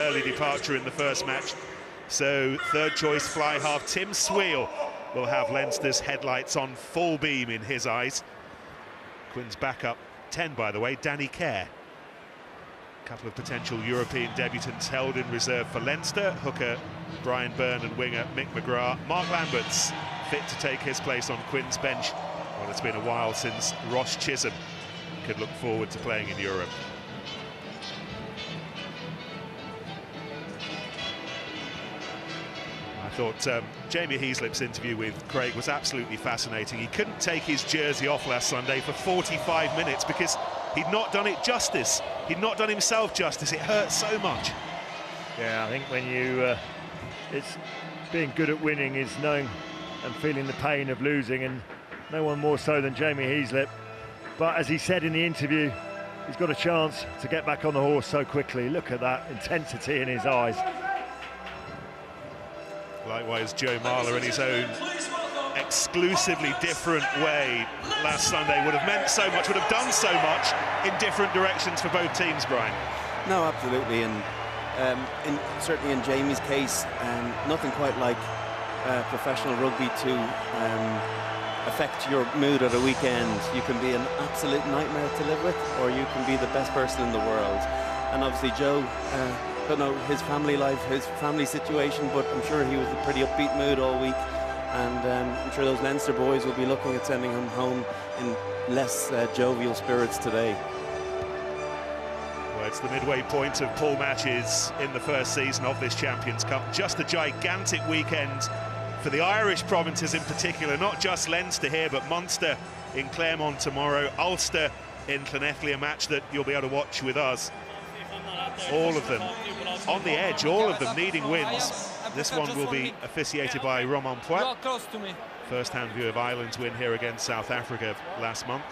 Early departure in the first match, so third choice fly half Tim Sweel will have Leinster's headlights on full beam in his eyes. Quins backup 10, by the way, Danny Kerr. A couple of potential European debutants held in reserve for Leinster, hooker Brian Byrne and winger Mick McGrath. Mark Lambert's fit to take his place on Quins' bench. Well, it's been a while since Ross Chisholm could look forward to playing in Europe. I thought Jamie Heaslip's interview with Craig was absolutely fascinating. He couldn't take his jersey off last Sunday for 45 minutes because he'd not done it justice. He'd not done himself justice. It hurt so much. Yeah, I think when you... it's being good at winning is knowing and feeling the pain of losing, and no one more so than Jamie Heaslip. But as he said in the interview, he's got a chance to get back on the horse so quickly. Look at that intensity in his eyes. Likewise, Joe Marler in his own exclusively different way last Sunday would have meant so much, would have done so much in different directions for both teams, Brian. No, absolutely, and certainly in Jamie's case, nothing quite like professional rugby to affect your mood at a weekend. You can be an absolute nightmare to live with, or you can be the best person in the world. And obviously Joe, don't know his family life, his family situation, but I'm sure he was in a pretty upbeat mood all week, and I'm sure those Leinster boys will be looking at sending him home in less jovial spirits today. Well, it's the midway point of pool matches in the first season of this Champions Cup. Just a gigantic weekend for the Irish provinces in particular, not just Leinster here, but Munster in Claremont tomorrow, Ulster in Llanelli, a match that you'll be able to watch with us. All of them on the edge, all of them needing wins. This one will be officiated by Romain Poit. First-hand view of Ireland's win here against South Africa last month.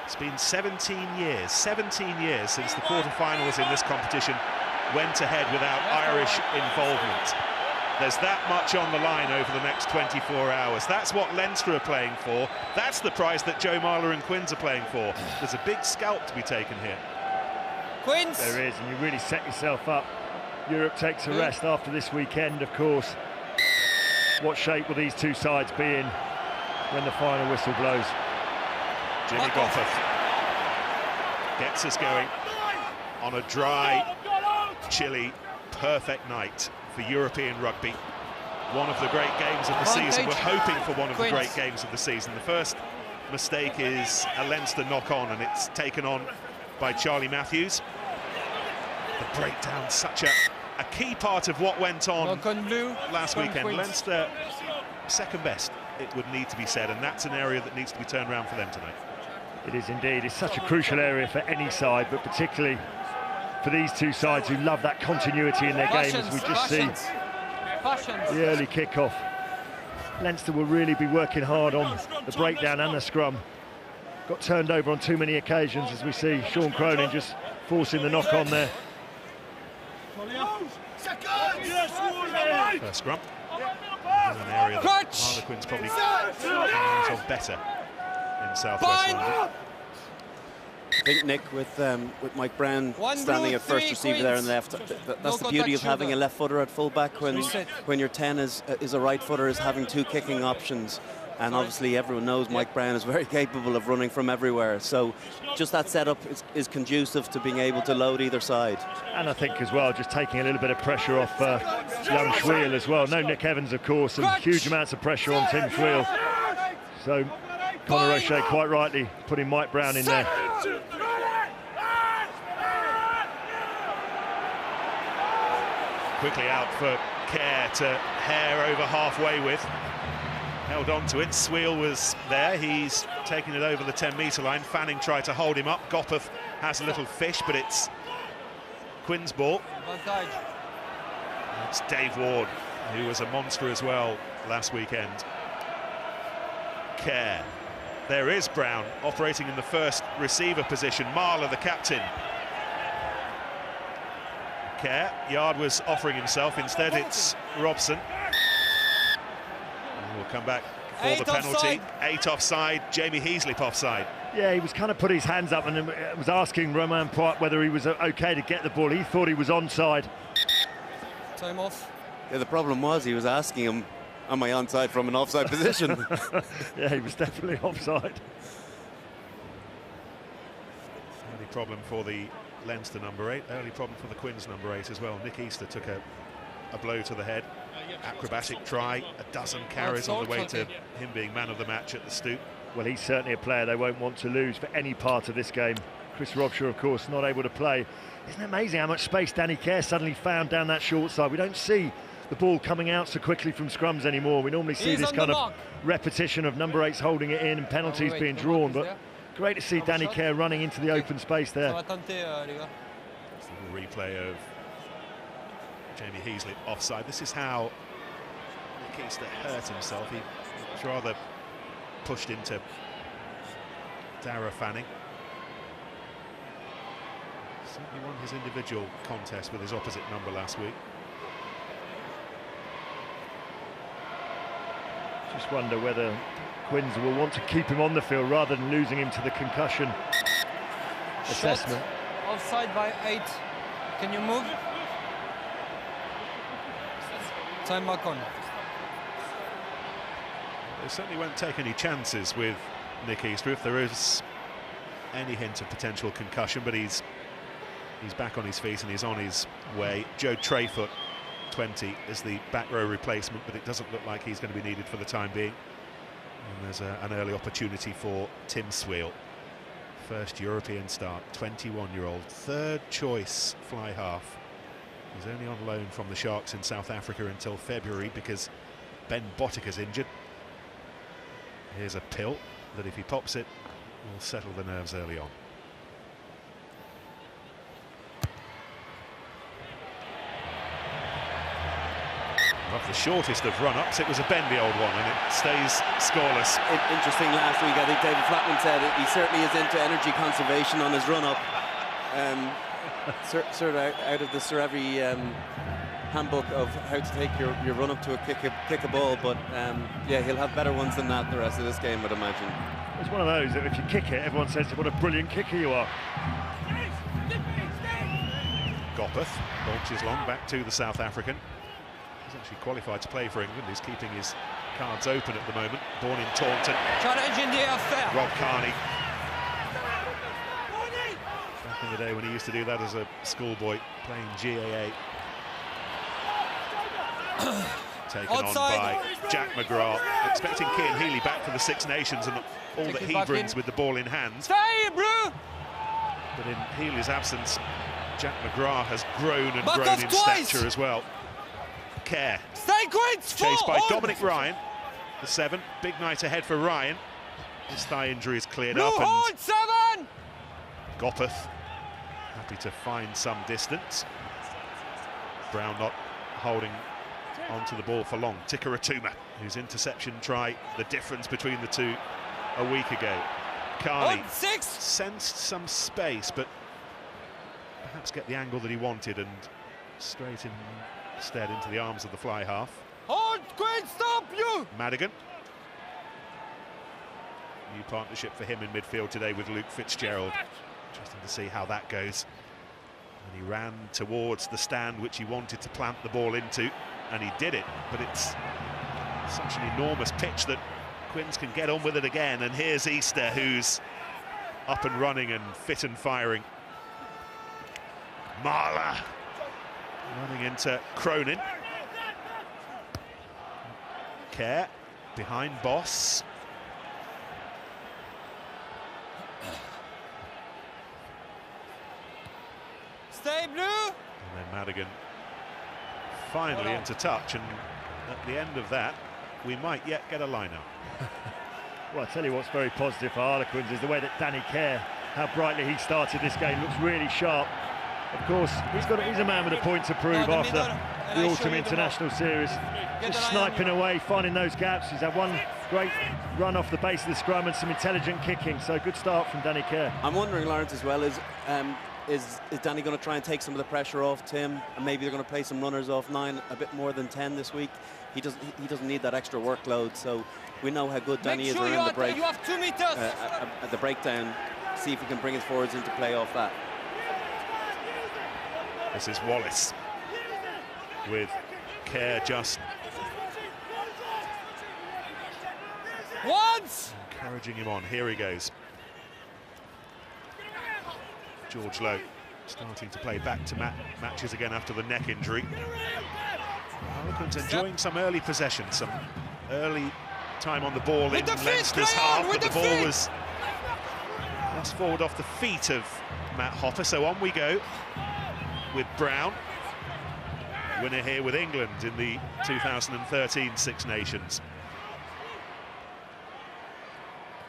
It's been 17 years since the quarter-finals in this competition went ahead without Irish involvement. There's that much on the line over the next 24 hours. That's what Leinster are playing for. That's the prize that Joe Marler and Quins are playing for. There's a big scalp to be taken here. Quins. There is, and you really set yourself up. Europe takes a rest after this weekend, of course. What shape will these two sides be in when the final whistle blows? Jimmy Goffer gets us going on a dry, chilly, perfect night for European rugby. One of the great games of the season. We're hoping for one of the great games of the season. The first mistake is a Leinster knock-on, and it's taken on by Charlie Matthews. The breakdown, such a key part of what went on last weekend. Leinster second best, it would need to be said, and that's an area that needs to be turned around for them tonight. It is indeed. It's such a crucial area for any side, but particularly for these two sides who love that continuity in their game, as we just see the early kick-off. Leinster will really be working hard on the breakdown and the scrum. Got turned over on too many occasions, as we see Sean Cronin just forcing the knock-on there. First scrum. In an area that Harlequins probably out of better in South West London. I think, Nick, with Mike Brown standing at first receiver there on the left, that's the beauty of having a left footer at fullback when your 10 is a right footer, is having two kicking options. And obviously everyone knows Mike Brown is very capable of running from everywhere. So just that setup is conducive to being able to load either side. And I think as well, just taking a little bit of pressure off young Sweel as well. No Nick Evans, of course, and huge amounts of pressure on Tim Sweel. So Conor O'Shea quite rightly putting Mike Brown in there. Quickly out for Kerr to hair over halfway with. Held on to it. Sweel was there. He's taking it over the 10-metre line. Fanning tried to hold him up. Gopeth has a little fish, but it's Quins' ball. It's Dave Ward, who was a monster as well last weekend. Kerr. There is Brown operating in the first receiver position. Marler, the captain. Kerr. Yard was offering himself. Instead, it's Robson. We'll come back for the penalty. 8 offside, Jamie Heaslip offside. Yeah, he was kind of put his hands up and was asking Romain Poit whether he was okay to get the ball. He thought he was onside. Time off. Yeah, the problem was he was asking him, am I onside from an offside position? Yeah, he was definitely offside. Early problem for the Leinster number 8, early problem for the Quins number 8 as well. Nick Easter took a blow to the head. Acrobatic try, a dozen carries on the way to him being man of the match at the Stoop. Well, he's certainly a player they won't want to lose for any part of this game. Chris Robshaw, of course, not able to play. Isn't it amazing how much space Danny Kerr suddenly found down that short side? We don't see the ball coming out so quickly from scrums anymore. We normally see this kind of repetition of number 8s holding it in and penalties being drawn, but great to see Danny Kerr running into the open space there. It's a little replay of Jamie Heaslip offside. This is how Nick Easter hurt himself. He was rather pushed into Darragh Fanning. Certainly won his individual contest with his opposite number last week. Just wonder whether Quins will want to keep him on the field rather than losing him to the concussion assessment. Offside by 8. Can you move? Time back on. They certainly won't take any chances with Nick Easter if there is any hint of potential concussion, but he's back on his feet and he's on his way. Joe Trayfoot, 20, is the back row replacement, but it doesn't look like he's going to be needed for the time being. And there's an early opportunity for Tim Swiel. First European start, 21-year-old, third choice fly half. He's only on loan from the Sharks in South Africa until February because Ben Bottika's injured. Here's a pill that if he pops it will settle the nerves early on. Off the shortest of run-ups, it was a bendy old one and it stays scoreless. Interesting last week, I think David Flatman said he certainly is into energy conservation on his run-up. Sort of out of the Sir Every handbook of how to take your run-up to kick a ball, but yeah, he'll have better ones than that the rest of this game, I'd imagine. It's one of those that if you kick it, everyone says what a brilliant kicker you are. Gopeth launches long back to the South African. He's actually qualified to play for England. He's keeping his cards open at the moment. Born in Taunton. Challenge in the affair. Rob Carney. Back in the day when he used to do that as a schoolboy, playing GAA. Taken on by Jack McGrath. Expecting Cian Healy back for the Six Nations and all that he brings with the ball in hand. Stay, bro! But in Healy's absence, Jack McGrath has grown and grown in stature as well. Kerr. Chased by Dominic Ryan, the 7. Big night ahead for Ryan. His thigh injury is cleared up and Gopeth happy to find some distance. Brown not holding onto the ball for long. Tikaratuma, whose interception try, the difference between the two a week ago. Carney sensed some space, but perhaps get the angle that he wanted and straight instead into the arms of the fly half. Hold, Quinn, stop you! Madigan. New partnership for him in midfield today with Luke Fitzgerald. Interesting to see how that goes. And he ran towards the stand which he wanted to plant the ball into, and he did it, but it's such an enormous pitch that Quins can get on with it again. And here's Easter, who's up and running and fit and firing. Marler running into Cronin. Kerr behind Boss. Stay blue. And then Madigan finally into touch, and at the end of that we might yet get a line-up. Well, I tell you what's very positive for Harlequins is the way that Danny Kerr, how brightly he started this game, looks really sharp. Of course, he's a man with a point to prove after the autumn international series. Just sniping away, finding those gaps. He's had one great run off the base of the scrum and some intelligent kicking, so good start from Danny Kerr. I'm wondering, Lawrence, as well, is is Danny going to try and take some of the pressure off Tim, and maybe they're going to play some runners off 9 a bit more than 10 this week? He doesn't need that extra workload, so we know how good Danny is around the break. You have 2 meters. At the breakdown, see if he can bring his forwards into play off that. This is Wallace with Kerr just Once. encouraging him on. Here he goes. George Lowe starting to play back-to-back matches again after the neck injury. Harlequins enjoying some early possession, some early time on the ball in Leinster's half, but the ball was lost forward off the feet of Matt Hopper. So on we go with Brown, winner here with England in the 2013 Six Nations.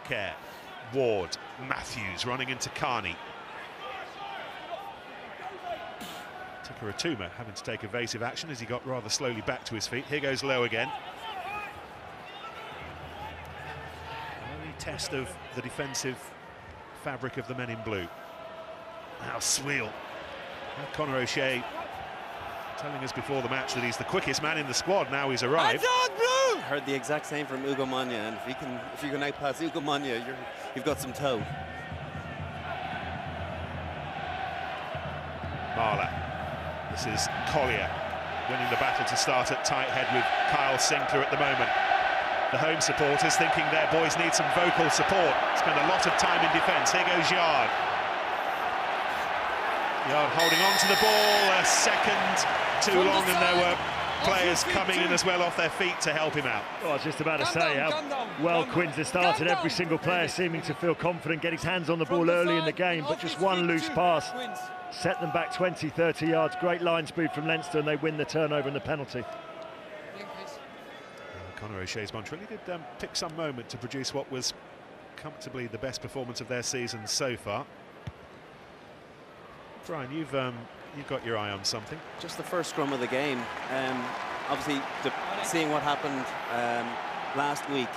Kerr, Ward, Matthews running into Carney. Tuma having to take evasive action as he got rather slowly back to his feet. Here goes Lowe again. Early test of the defensive fabric of the men in blue. Now Sweel. Conor O'Shea telling us before the match that he's the quickest man in the squad. Now he's arrived. I heard the exact same from Ugo Manya, and if you can outpass Ugo Manya, you've got some toe. Marler. This is Collier winning the battle to start at tight head with Kyle Sinclair at the moment. The home supporters thinking their boys need some vocal support. Spend a lot of time in defence. Here goes Yard. Yard holding on to the ball a second too long, and there were players coming in as well off their feet to help him out. Well, I was just about to say how well Quins has started. Every single player seeming to feel confident, get his hands on the ball early in the game, but just one loose pass set them back 20-30 yards. Great line speed from Leinster, and they win the turnover and the penalty. Conor O'Shea's bunch really did pick some moment to produce what was comfortably the best performance of their season so far. Brian, you've got your eye on something. Just the first scrum of the game. Obviously, seeing what happened last week,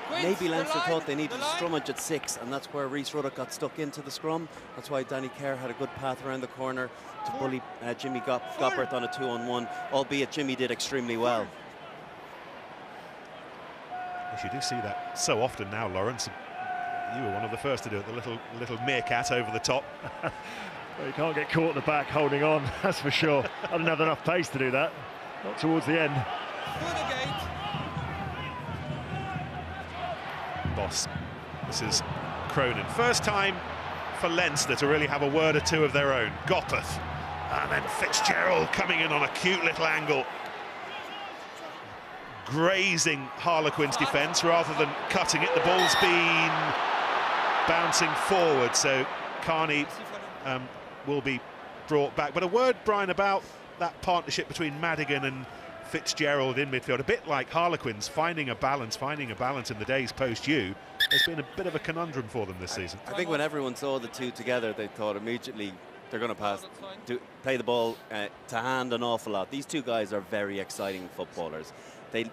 maybe Leinster thought they needed a scrummage at 6, and that's where Rhys Ruddock got stuck into the scrum. That's why Danny Kerr had a good path around the corner to bully Jimmy Gopperth on a 2-on-1, albeit Jimmy did extremely well. Yes, you do see that so often now, Lawrence. You were one of the first to do it, the little meerkat over the top. Well, you can't get caught at the back holding on, that's for sure. I didn't have enough pace to do that, not towards the end. Boss. This is Cronin. First time for Leinster to really have a word or two of their own. Gopperth. And then Fitzgerald coming in on a cute little angle. Grazing Harlequins' defence rather than cutting it. The ball's been bouncing forward, so Carney will be brought back. But a word, Brian, about that partnership between Madigan and Fitzgerald in midfield, a bit like Harlequins finding a balance in the days post-U. There's been a bit of a conundrum for them this season. I think when everyone saw the two together, they thought immediately they're going to play the ball to hand an awful lot. These two guys are very exciting footballers.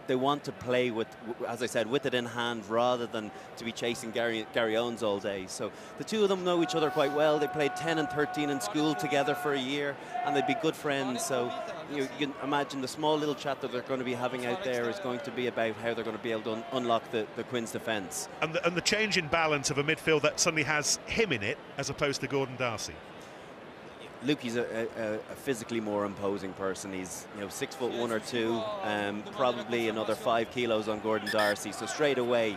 They want to play with, as I said, with it in hand rather than to be chasing Gary Owens all day. So the two of them know each other quite well. They played 10 and 13 in school together for a year, and they'd be good friends. So you can imagine the small little chat that they're going to be having out there is going to be about how they're going to be able to unlock the Quins' defence. And the change in balance of a midfield that suddenly has him in it as opposed to Gordon Darcy. Lukey's a physically more imposing person. He's 6'1" or 2", probably another 5 kilos on Gordon Darcy. So straight away,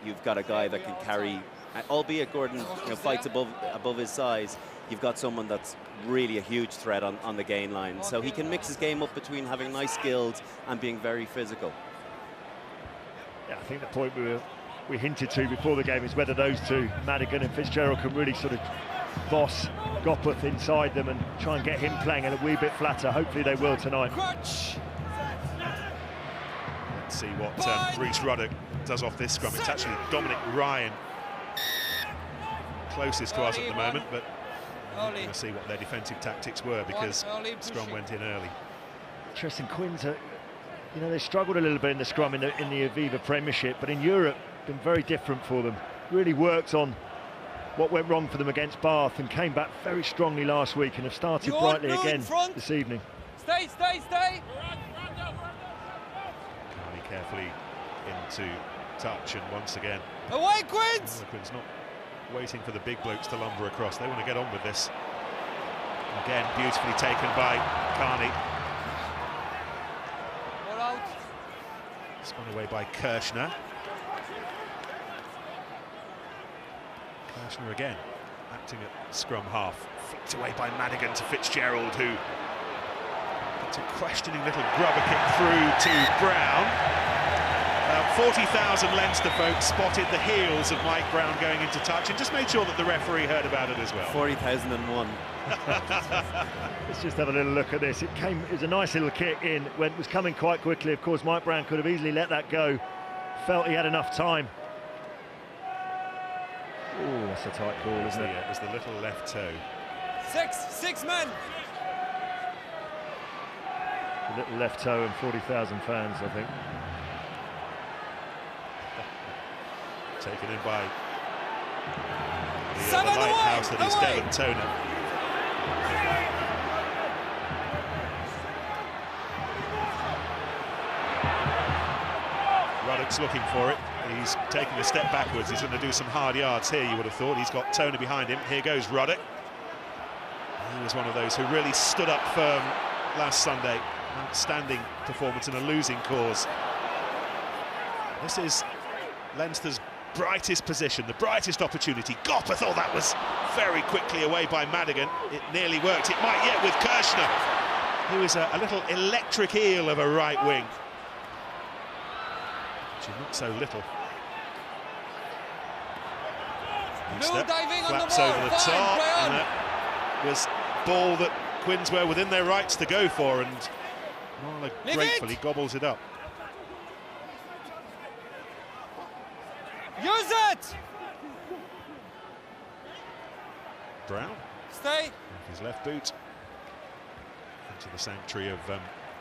you've got a guy that can carry, albeit Gordon fights above his size. You've got someone that's really a huge threat on the gain line. So he can mix his game up between having nice skills and being very physical. Yeah, I think the point we hinted to before the game is whether those two, Madigan and Fitzgerald, can really sort of boss Gopperth inside them and try and get him playing a wee bit flatter. Hopefully they will tonight. Let's see what Rhys Ruddock does off this scrum. It's actually Dominic Ryan closest to us at the moment, but we're going to see what their defensive tactics were because scrum went in early. Interesting, Quins are, they struggled a little bit in the scrum in the Aviva Premiership, but in Europe, been very different for them. Really worked on what went wrong for them against Bath and came back very strongly last week and have started brightly again this evening. Stay, stay, stay. Carney carefully into touch, and once again, Away, Quins! Harlequins not waiting for the big blokes to lumber across. They want to get on with this. Again, beautifully taken by Carney. All out. Spun away by Kirshner. Kirshner again, acting at scrum half. Flicked away by Madigan to Fitzgerald, who gets a questioning little grubber kick through to Brown. 40,000 Leinster folks spotted the heels of Mike Brown going into touch and just made sure that the referee heard about it as well. 40,001. Let's just have a little look at this. It was a nice little kick in, was coming quite quickly. Of course, Mike Brown could have easily let that go. Felt he had enough time. Oh, that's a tight call, isn't it? It was the little left toe. Six men. The little left toe and 40,000 fans, I think. Taken in by the 7 lighthouse that is away. Devon Toner. Ruddock's looking for it. He's taking a step backwards. He's going to do some hard yards here, you would have thought. He's got Toner behind him. Here goes Ruddock. He was one of those who really stood up firm last Sunday. Outstanding performance in a losing cause. This is Leinster's brightest position, the brightest opportunity. Gopper thought that was very quickly away by Madigan. It nearly worked. It might yet with Kirshner, who is a little electric eel of a right wing. She's not so little. No diving on the Flaps ball. over the Fine, top, play on. and that was ball that Quins were within their rights to go for, and Marler Leave gratefully it. gobbles it up. Use it. Brown, Stay. with his left boot, into the sanctuary of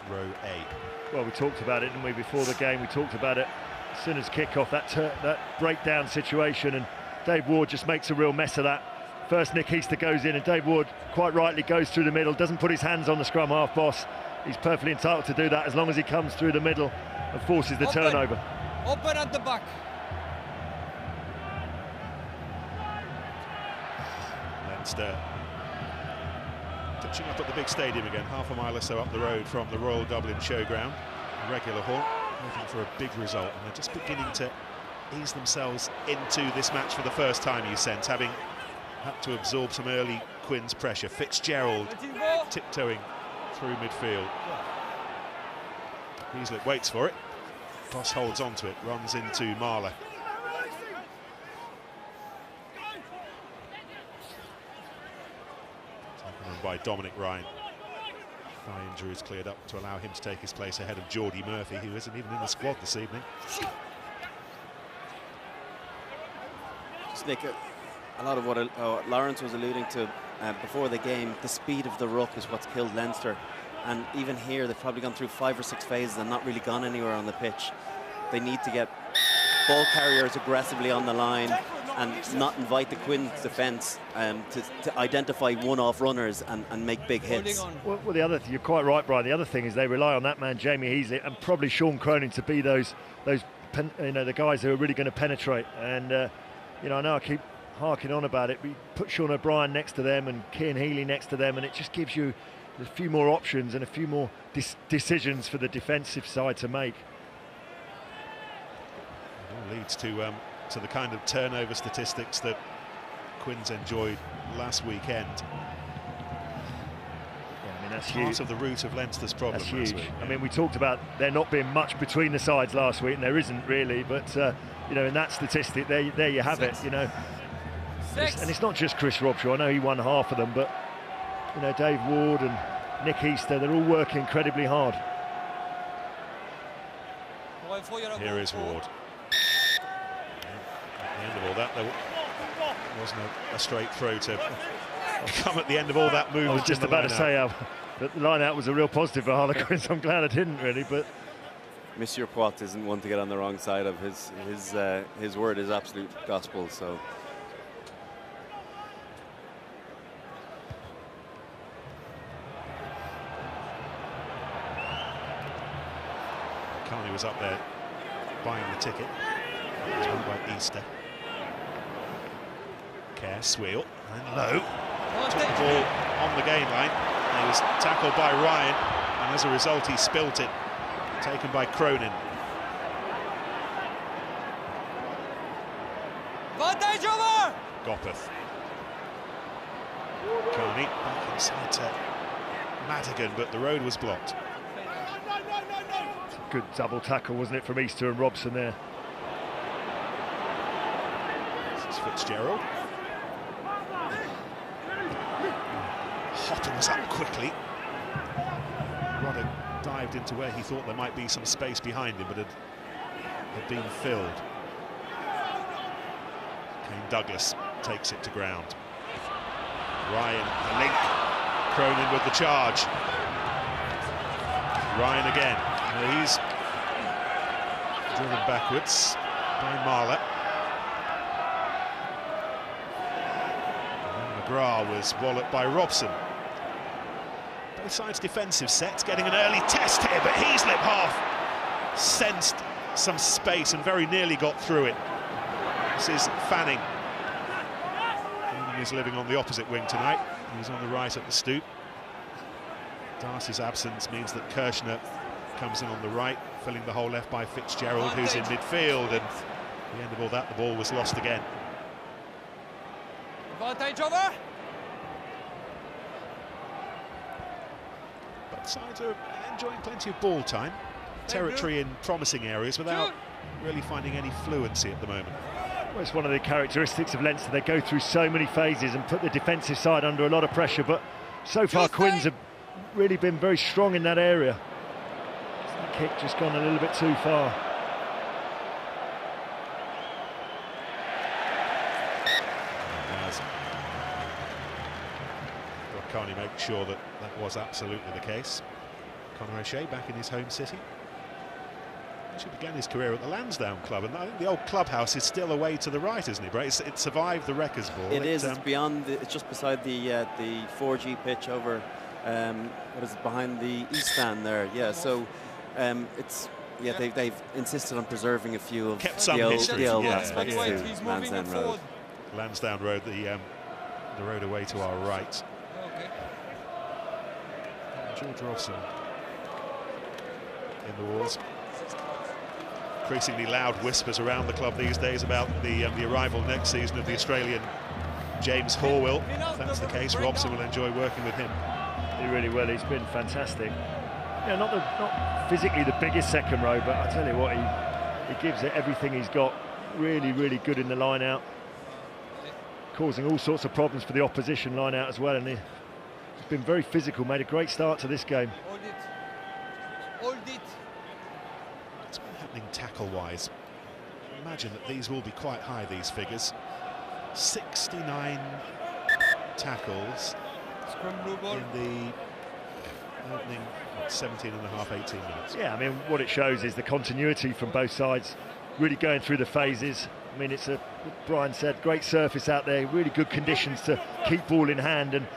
row A. Well, we talked about it, didn't we, before the game? We talked about it as soon as kick-off, that breakdown situation, and Dave Ward just makes a real mess of that. First, Nick Easter goes in, and Dave Ward, quite rightly, goes through the middle, doesn't put his hands on the scrum half boss. He's perfectly entitled to do that as long as he comes through the middle and forces the turnover. Open at the back. Leinster touching up at the big stadium again, half a mile or so up the road from the Royal Dublin Showground. A regular haunt, hoping for a big result, and they're just beginning to ease themselves into this match for the first time, you sense, having had to absorb some early Quins pressure. Fitzgerald tiptoeing through midfield. Beaslett waits for it. Boss holds onto it, runs into Marler. Taken on by Dominic Ryan. Thigh injuries cleared up to allow him to take his place ahead of Geordie Murphy, who isn't even in the squad this evening. Nick, a lot of what Lawrence was alluding to before the game, the speed of the ruck is what's killed Leinster. And even here, they've probably gone through 5 or 6 phases and not really gone anywhere on the pitch. They need to get ball carriers aggressively on the line and not invite the Quins defence to identify one-off runners and make big hits. Well, the other you're quite right, Brian. The other thing is they rely on that man, Jamie Heasley, and probably Sean Cronin to be those the guys who are really going to penetrate. And I know I keep harking on about it, but you put Sean O'Brien next to them and Cian Healy next to them, and it just gives you a few more options and a few more decisions for the defensive side to make. It all leads to the kind of turnover statistics that Quins enjoyed last weekend. Yeah, I mean, that's Part huge. of the root of Leinster's problem. That's huge. Last week, I mean, we talked about there not being much between the sides last week, and there isn't really, but in that statistic, there you have it. And it's not just Chris Robshaw. I know he won half of them, but Dave Ward and Nick Easter, they're all working incredibly hard. Here is Ward. At the end of all that, there wasn't a straight throw to come at the end of all that movement. I was just about to say that the line-out was a real positive for Harlequins. I'm glad I didn't really, but Monsieur Poit isn't one to get on the wrong side of his word is absolute gospel. So Carney was up there buying the ticket. It's won by Easter. Kerr, Sweel, and low. Took the ball on the gain line. He was tackled by Ryan, and as a result he spilt it. Taken by Cronin. Advantage over! Gopeth. Carney back inside to Madigan, but the road was blocked. Good double tackle, wasn't it, from Easter and Robson there? This is Fitzgerald. Houghton was up quickly. Roddick dived into where he thought there might be some space behind him, but had been filled. Kane Douglas takes it to ground. Ryan, the link. Cronin with the charge. Ryan again. Now he's driven backwards by Marler. And McGrath was walloped by Robson. Both sides defensive sets, getting an early test here, but Heaslip half sensed some space and very nearly got through it. This is Fanning. Is living on the opposite wing tonight. He's on the right at the Stoop. Darcy's absence means that Kirshner comes in on the right, filling the hole left by Fitzgerald, who's in midfield, and at the end of all that, the ball was lost again. Advantage over! Both sides are enjoying plenty of ball time. Territory in promising areas without really finding any fluency at the moment. Well, it's one of the characteristics of Leinster. They go through so many phases and put the defensive side under a lot of pressure, but so far Quins have really been very strong in that area. The kick just gone a little bit too far. Carney makes sure that that was absolutely the case. Conor O'Shea back in his home city. He began his career at the Lansdowne club, and I think the old clubhouse is still away to the right, isn't it, Brett? It survived the Wreckers' Ball. It is. It's beyond. It's just beside the 4G pitch over. What is it, behind the East Stand there? Yeah. So it's they've insisted on preserving a few of the old aspects to Lansdowne Road. Lansdowne Road, the road away to our right. Okay. George Robson in the walls. Increasingly loud whispers around the club these days about the arrival next season of the Australian James Horwill. If that's the case, Robson will enjoy working with him. He really will. He's been fantastic. Yeah, not physically the biggest second row, but I tell you what, he gives it everything he's got. Really, really good in the line out, causing all sorts of problems for the opposition line out as well. And he's been very physical. Made a great start to this game. Hold it. Hold it. What's been happening tackle-wise? Imagine that these will be quite high, these figures. 69 tackles in the opening 17 and a half, 18 minutes. Yeah, I mean, what it shows is the continuity from both sides, really going through the phases. I mean, it's what Brian said, great surface out there, really good conditions to keep ball in hand, and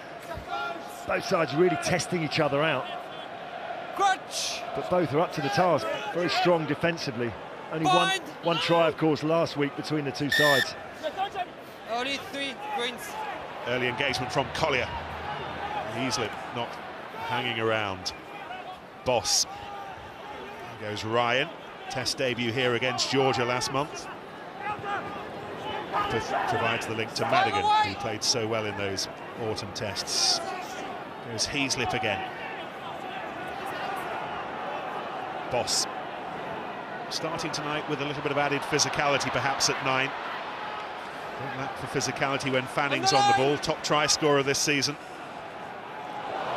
both sides really testing each other out. Crutch. But both are up to the task, very strong defensively. Only one try, of course, last week between the two sides. Only 3 points. Early engagement from Collier. Heaslip not hanging around. Boss. There goes Ryan. Test debut here against Georgia last month. Provides the link to Madigan, who played so well in those autumn tests. There's Heaslip again. Boss. Starting tonight with a little bit of added physicality, perhaps at 9. Don't lack for physicality when Fanning's on the ball, top try scorer this season.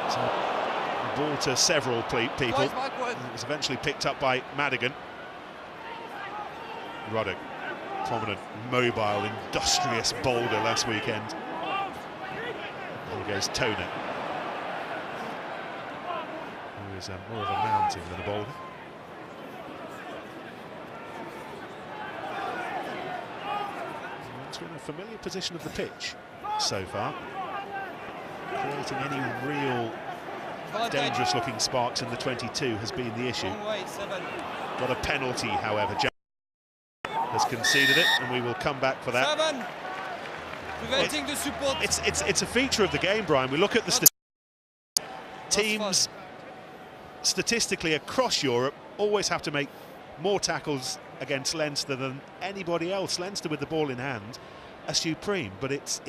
So, the ball to several people. It was eventually picked up by Madigan. Roddick, prominent, mobile, industrious boulder last weekend. There goes Toner, who is more of a mountain than a boulder. It's in a familiar position of the pitch so far, creating any real dangerous-looking sparks in the 22 has been the issue. Long way, 7. Got a penalty, however. Jack has conceded it, and we will come back for that. 7. Preventing the support. It's a feature of the game, Brian. We look at the teams statistically across Europe always have to make more tackles against Leinster than anybody else. Leinster with the ball in hand are supreme, but it's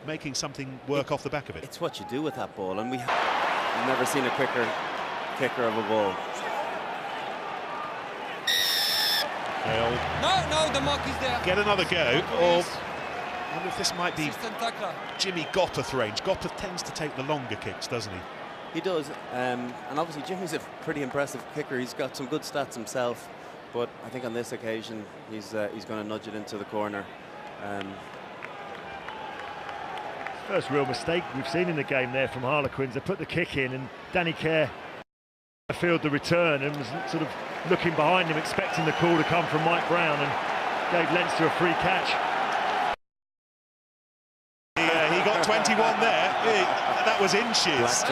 making something work off the back of it. It's what you do with that ball, and we've never seen a quicker kicker of a ball. No, the mark is there. Get another go, or I wonder if this might be Assistant tackler. Jimmy Gopperth range. Gopperth tends to take the longer kicks, doesn't he? He does, and obviously Jimmy's a pretty impressive kicker. He's got some good stats himself, but I think on this occasion he's going to nudge it into the corner. First real mistake we've seen in the game there from Harlequins. They put the kick in, and Danny Kerr fielded the return and was sort of looking behind him, expecting the call to come from Mike Brown, and gave Leinster a free catch. He got 21 there. That was inches.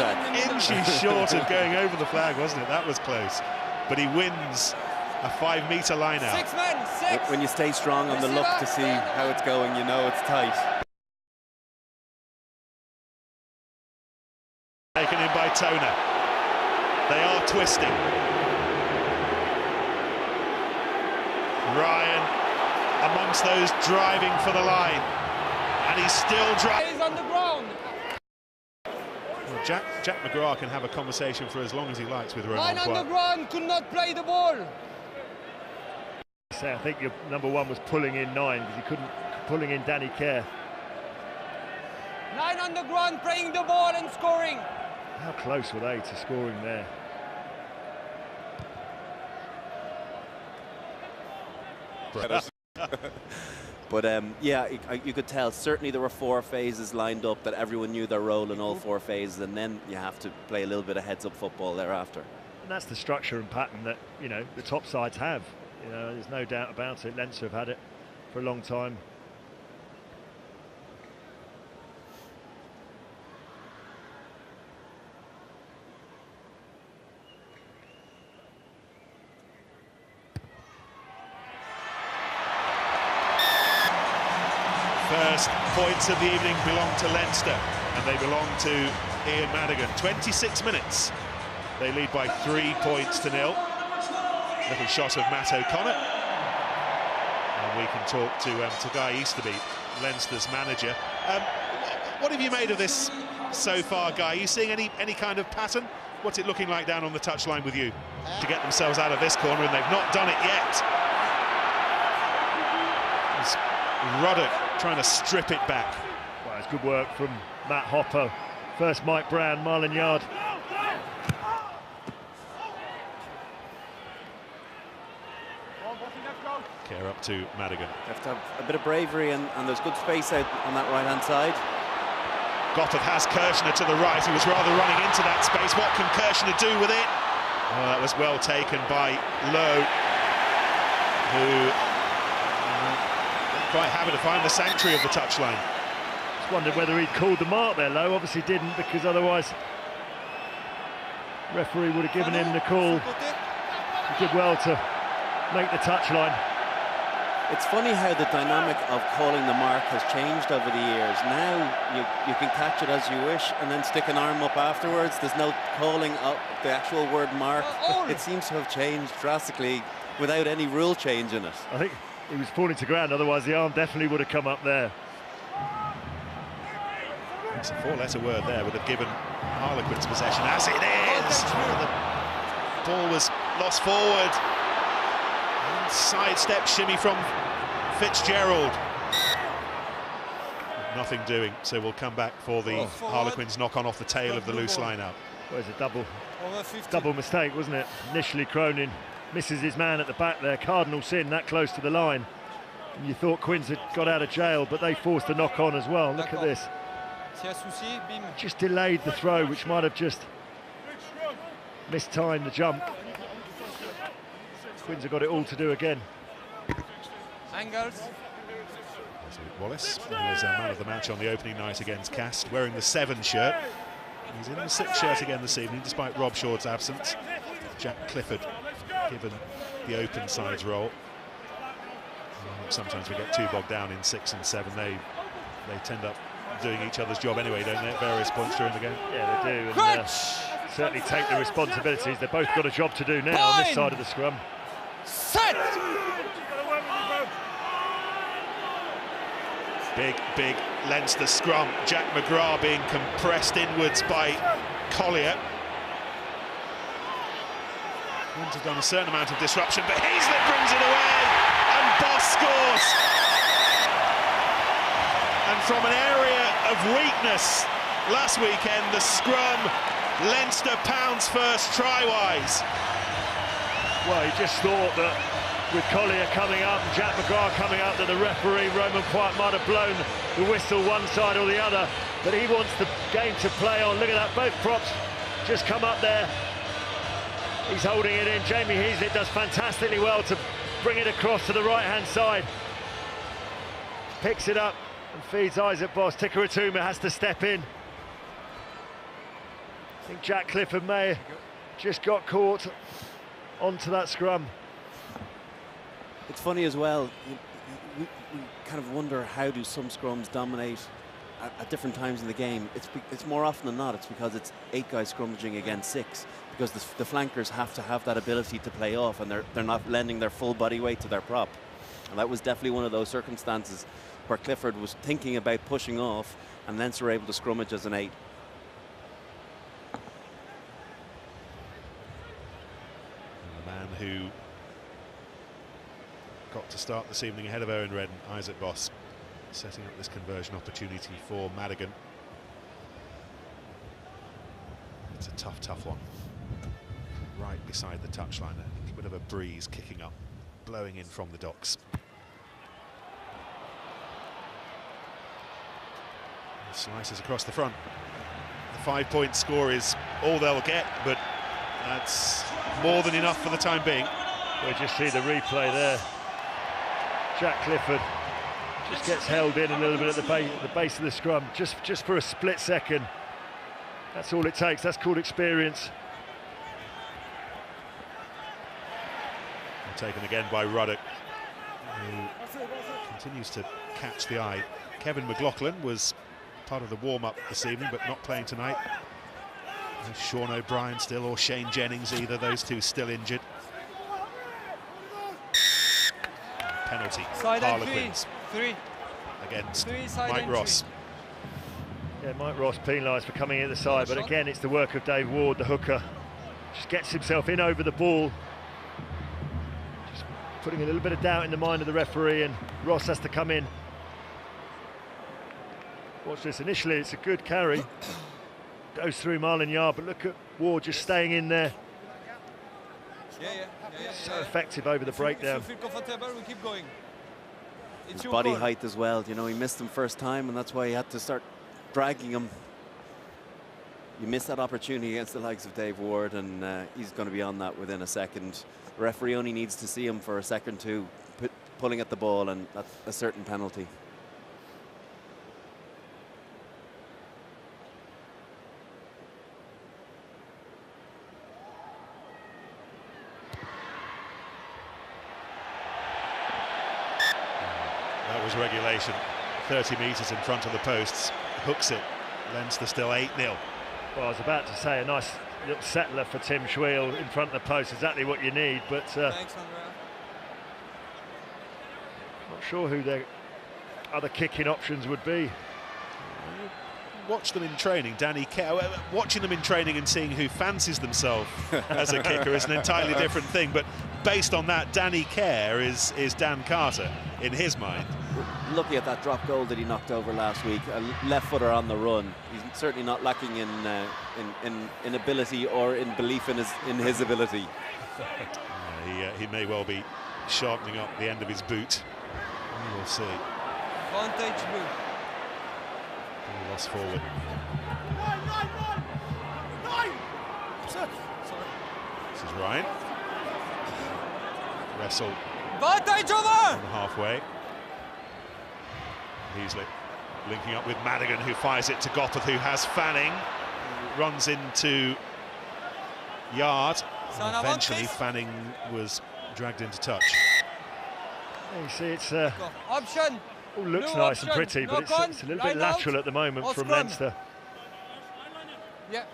Inches short of going over the flag, wasn't it? That was close. But he wins a 5-metre line out. 6 men, 6. When you stay strong on the look to see how it's going, you know it's tight. Taken in by Toner. They are twisting. Ryan amongst those driving for the line, and he's still driving. He's on the ground. Well, Jack McGrath can have a conversation for as long as he likes with Romain 9 on the ground, could not play the ball. So I think your number 1 was pulling in 9 because he couldn't pulling in Danny Kerr. 9 on the ground, playing the ball and scoring. How close were they to scoring there? But yeah, you could tell certainly there were 4 phases lined up that everyone knew their role in all 4 phases, and then you have to play a little bit of heads-up football thereafter. And that's the structure and pattern that, you know, the top sides have. You know, there's no doubt about it. Leinster have had it for a long time. First points of the evening belong to Leinster, and they belong to Ian Madigan. 26 minutes. They lead by 3 points to 0. Little shot of Matt O'Connor. And we can talk to Guy Easterby, Leinster's manager. What have you made of this so far, Guy? Are you seeing any kind of pattern? What's it looking like down on the touchline with you to get themselves out of this corner, and they've not done it yet? It's Ruddock trying to strip it back. Well, it's good work from Matt Hopper. First Mike Brown, Marlon Yard. Care up to Madigan. You have to have a bit of bravery, and there's good space out on that right-hand side. Gopperth has Kirshner to the right. He was rather running into that space. What can Kirshner do with it? Oh, that was well taken by Lowe, who quite happy to find the sanctuary of the touchline. Just wondered whether he'd called the mark there. Lowe obviously didn't, because otherwise referee would have given him the call. He did well to make the touchline. It's funny how the dynamic of calling the mark has changed over the years. Now you can catch it as you wish and then stick an arm up afterwards. There's no calling up the actual word mark. It seems to have changed drastically without any rule change in it. I think he was falling to ground, otherwise the arm definitely would have come up there. It's a 4-letter word there would have given Harlequins possession, as it is. The ball was lost forward. Sidestep shimmy from Fitzgerald. Nothing doing, so we'll come back for the Harlequins knock-on off the tail of the loose line-out. Well, it was a double mistake, wasn't it? Initially Cronin misses his man at the back there, cardinal sin, that close to the line. And you thought Quins had got out of jail, but they forced a knock-on as well. Look at this. Just delayed the throw, which might have just mistimed the jump. Quins have got it all to do again. Angles. Wallace, who was man of the match on the opening night against Cast, wearing the 7 shirt. He's in the 6 shirt again this evening, despite Rob Short's absence. Jack Clifford given the open side's role. Sometimes we get too bogged down in 6 and 7. They tend up doing each other's job anyway, don't they, at various points during the game? Yeah, they do, and certainly take the responsibilities. They've both got a job to do now on this side of the scrum. Set! Big Leinster scrum. Jack McGrath being compressed inwards by Collier. Wouldn't have done a certain amount of disruption, but Heaslett brings it away, and Boss scores. And from an area of weakness last weekend, the scrum, Leinster pounds first try-wise. Well, he just thought that with Collier coming up and Jack McGrath coming up, that the referee, Roman White, might have blown the whistle one side or the other, but he wants the game to play on. Look at that, both props just come up there. He's holding it in. Jamie Heaslett does fantastically well to bring it across to the right-hand side. Picks it up and feeds Isaac Boss. Tikaratuma has to step in. I think Jack Clifford may have just got caught onto that scrum. It's funny as well, we kind of wonder how do some scrums dominate at different times in the game. It's more often than not, it's because it's 8 guys scrummaging against 6, because the flankers have to have that ability to play off, and they're not lending their full body weight to their prop. And that was definitely one of those circumstances where Clifford was thinking about pushing off, and Leinster were able to scrummage as an 8. And the man who got to start this evening ahead of Owen Redden, Isaac Boss, setting up this conversion opportunity for Madigan. It's a tough one. Right beside the touchline, a bit of a breeze kicking up, blowing in from the docks. And slices across the front. The 5-point score is all they'll get, but that's more than enough for the time being. We'll just see the replay there. Jack Clifford just gets held in a little bit at the base of the scrum, just for a split second. That's all it takes. That's called experience. Taken again by Ruddock, who continues to catch the eye. Kevin McLaughlin was part of the warm-up this evening, but not playing tonight. No Sean O'Brien still, or Shane Jennings either. Those two still injured. Penalty, Harlequins against Mike Ross. Yeah, Mike Ross penalised for coming in the side, but again, it's the work of Dave Ward, the hooker. Just gets himself in over the ball, just putting a little bit of doubt in the mind of the referee, and Ross has to come in. Watch this. Initially, it's a good carry. Goes through Marlon Yard, but look at Ward just staying in there. So effective over the breakdown. If you feel comfortable, we keep going. His body height as well, you know, he missed him first time, and that's why he had to start dragging him. You miss that opportunity against the likes of Dave Ward, and he's going to be on that within a second. The referee only needs to see him for a second too, pulling at the ball, and that's a certain penalty. That was regulation. 30 metres in front of the posts, hooks it. Leinster still 8-0. Well, I was about to say a nice little settler for Tim Schweel in front of the post, exactly what you need, but Thanks, Andrea. not sure who their other kicking options would be. Watch them in training, Danny Kerr. Watching them in training and seeing who fancies themselves as a kicker is an entirely different thing, but based on that, Danny Kerr is Dan Carter in his mind. Looking at that drop goal that he knocked over last week, a left footer on the run. He's certainly not lacking in ability or in belief in his ability. He may well be sharpening up the end of his boot. We will see. Advantage blue. Lost forward. This is Ryan. Wrestle Advantage over! on the halfway. Heaslett linking up with Madigan, who fires it to Gopeth, who has Fanning. Runs into yard. Son of Eventually, a- Fanning was dragged into touch. You see, it's Option. all looks No nice and option. pretty, but Knock it's on. a little bit Line out. lateral at the moment Or from scrum. Leinster. Yeah.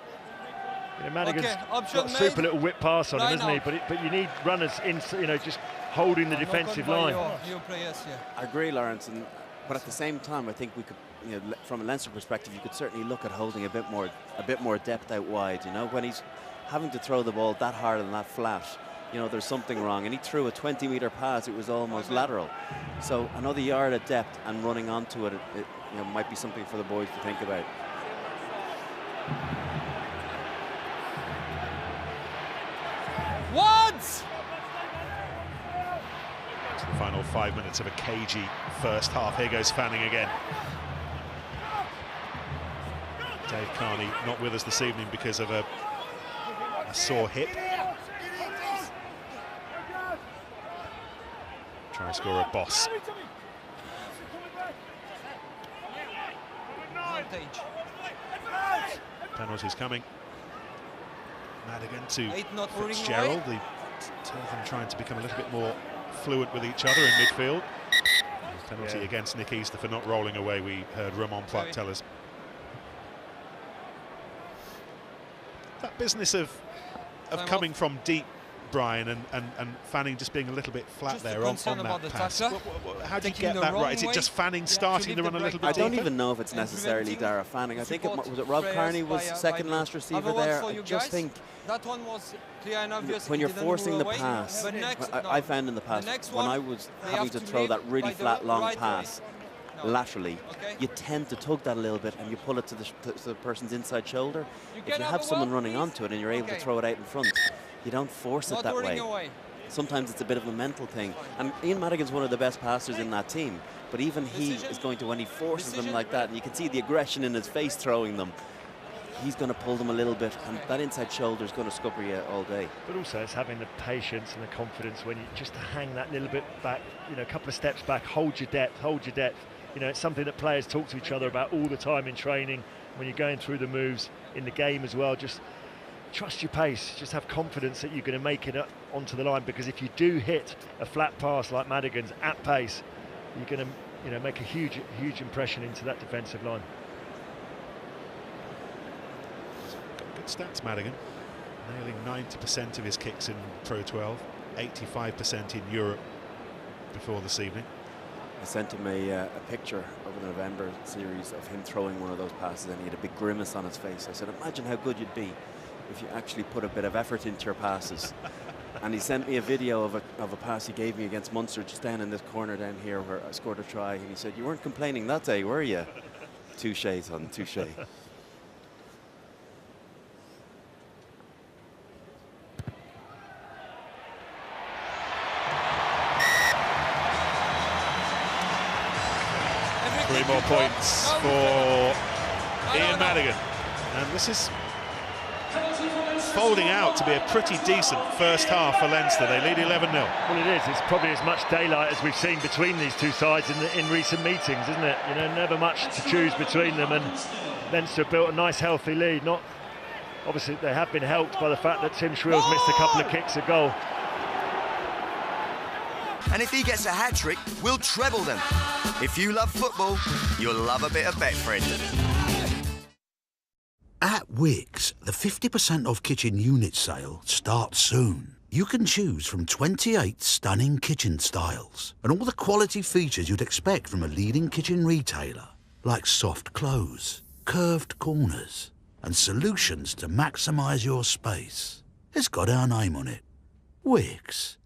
You know, Madigan's Okay, option got a super made. little whip pass on him, Line isn't he? out. But you need runners in, you know, just holding the defensive line. Your players here. I agree, Lawrence, but at the same time, I think we could, you know, from a Leinster perspective, you could certainly look at holding a bit more depth out wide. You know, when he's having to throw the ball that hard and that flat, you know, there's something wrong. And he threw a 20-meter pass; it was almost lateral. So another yard at depth and running onto it, you know, might be something for the boys to think about. Once. It's the final 5 minutes of a cagey first half. Here goes Fanning again. Dave Carney not with us this evening because of a sore hip. Try to score a boss. Advantage. Penalties coming. Madigan to Eight not running Fitzgerald. away. The two of them trying to become a little bit more fluent with each other in midfield. Penalty against Nick Easter for not rolling away, we heard Ramon Pluck tell us. That business of coming from deep, Brian, and Fanning just being a little bit flat Just there a on concern that about the pass. tackler. How do you Taking get the that wrong right? Is it way. just Fanning Yeah, to starting leave to the run a little break bit I don't deeper? even know if it's And necessarily preventing Dara Fanning. I think it support was it Rob players Carney was by, second by last the receiver other one there. for I you just guys. think That one was clear and obvious. when He you're didn't forcing move the away. pass, But next, I found in the past The next when one, I was they having have to to throw leave that really by the flat long right way. pass No. laterally, Okay. you tend to tug that a little bit and you pull it to the person's inside shoulder. You If can you have have a someone one, running please? onto it and you're able to Okay. throw it out in front, you don't force it Not that running way. away. Sometimes it's a bit of a mental thing. And Ian Madigan's one of the best passers in that team, but even he Decision. is going to, when he forces them Decision. like that, and you can see the aggression in his face throwing them, he's going to pull them a little bit, and that inside shoulder is going to scupper you all day. But also it's having the patience and the confidence when you just to hang that little bit back, you know, a couple of steps back, hold your depth, hold your depth. You know, it's something that players talk to each other about all the time in training, when you're going through the moves in the game as well. Just trust your pace, just have confidence that you're going to make it onto the line, because if you do hit a flat pass like Madigan's at pace, you're going to, you know, make a huge impression into that defensive line. Got good stats, Madigan. Nailing 90% of his kicks in Pro 12, 85% in Europe before this evening. I sent him a picture of the November series of him throwing one of those passes, and he had a big grimace on his face. I said, imagine how good you'd be if you actually put a bit of effort into your passes. And he sent me a video of a pass he gave me against Munster, just down in this corner down here where I scored a try. And he said, you weren't complaining that day, were you? Touche, son, touche. Three more points for Ian Madigan. And this is folding out to be a pretty decent first half for Leinster. They lead 11-0. Well, it is. It's probably as much daylight as we've seen between these two sides in recent meetings, isn't it? You know, never much to choose between them, and Leinster built a nice, healthy lead. Not obviously, they have been helped by the fact that Tim Shrill's missed a couple of kicks a goal. And if he gets a hat-trick, we'll treble them. If you love football, you'll love a bit of Betfred. At Wickes, the 50% off kitchen unit sale starts soon. You can choose from 28 stunning kitchen styles and all the quality features you'd expect from a leading kitchen retailer, like soft close, curved corners, and solutions to maximise your space. It's got our name on it. Wickes.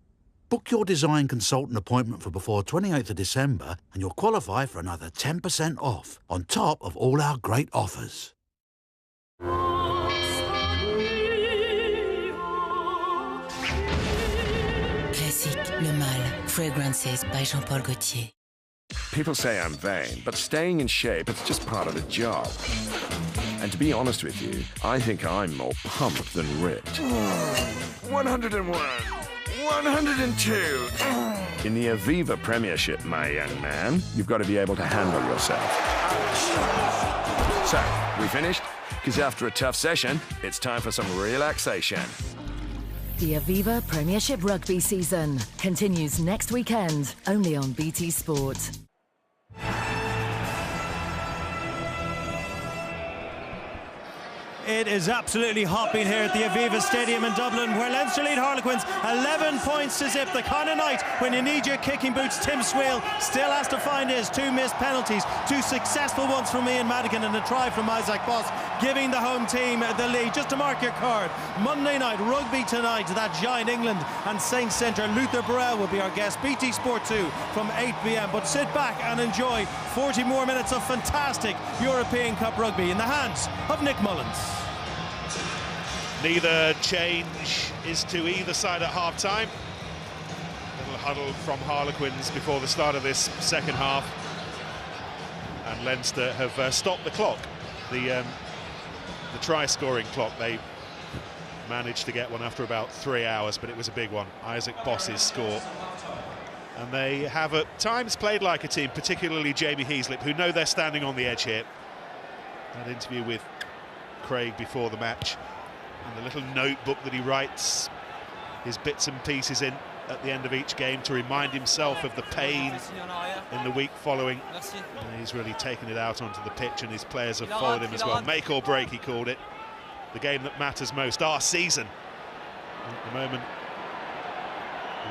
Book your design consultant appointment for before 28th of December and you'll qualify for another 10% off on top of all our great offers. Classique, Le Mal, Fragrances by Jean-Paul Gaultier. People say I'm vain, but staying in shape, it's just part of the job. And to be honest with you, I think I'm more pumped than ripped. 101, 102. In the Aviva Premiership, my young man, you've got to be able to handle yourself. So, we finished? Because after a tough session, it's time for some relaxation. The Aviva Premiership Rugby season continues next weekend, only on BT Sport. It is absolutely hopping here at the Aviva Stadium in Dublin, where Leinster lead Harlequins 11 points to zip. The kind of night when you need your kicking boots. Tim Swale still has to find his 2 missed penalties, 2 successful ones from Ian Madigan and a try from Isaac Boss, giving the home team the lead. Just to mark your card, Monday night rugby tonight, that giant England and Saints centre. Luther Burrell will be our guest. BT Sport 2 from 8 p.m. But sit back and enjoy 40 more minutes of fantastic European Cup rugby in the hands of Nick Mullins. Neither change is to either side at half-time. Little huddle from Harlequins before the start of this second half. And Leinster have stopped the clock. The try-scoring clock. They managed to get one after about 3 hours, but it was a big one. Isaac Boss's score. And they have at times played like a team, particularly Jamie Heaslip, who know they're standing on the edge here. That interview with Craig before the match, and the little notebook that he writes his bits and pieces in at the end of each game to remind himself of the pain in the week following. And he's really taken it out onto the pitch, and his players have followed him as well. Make or break, he called it. The game that matters most, our season. At the moment,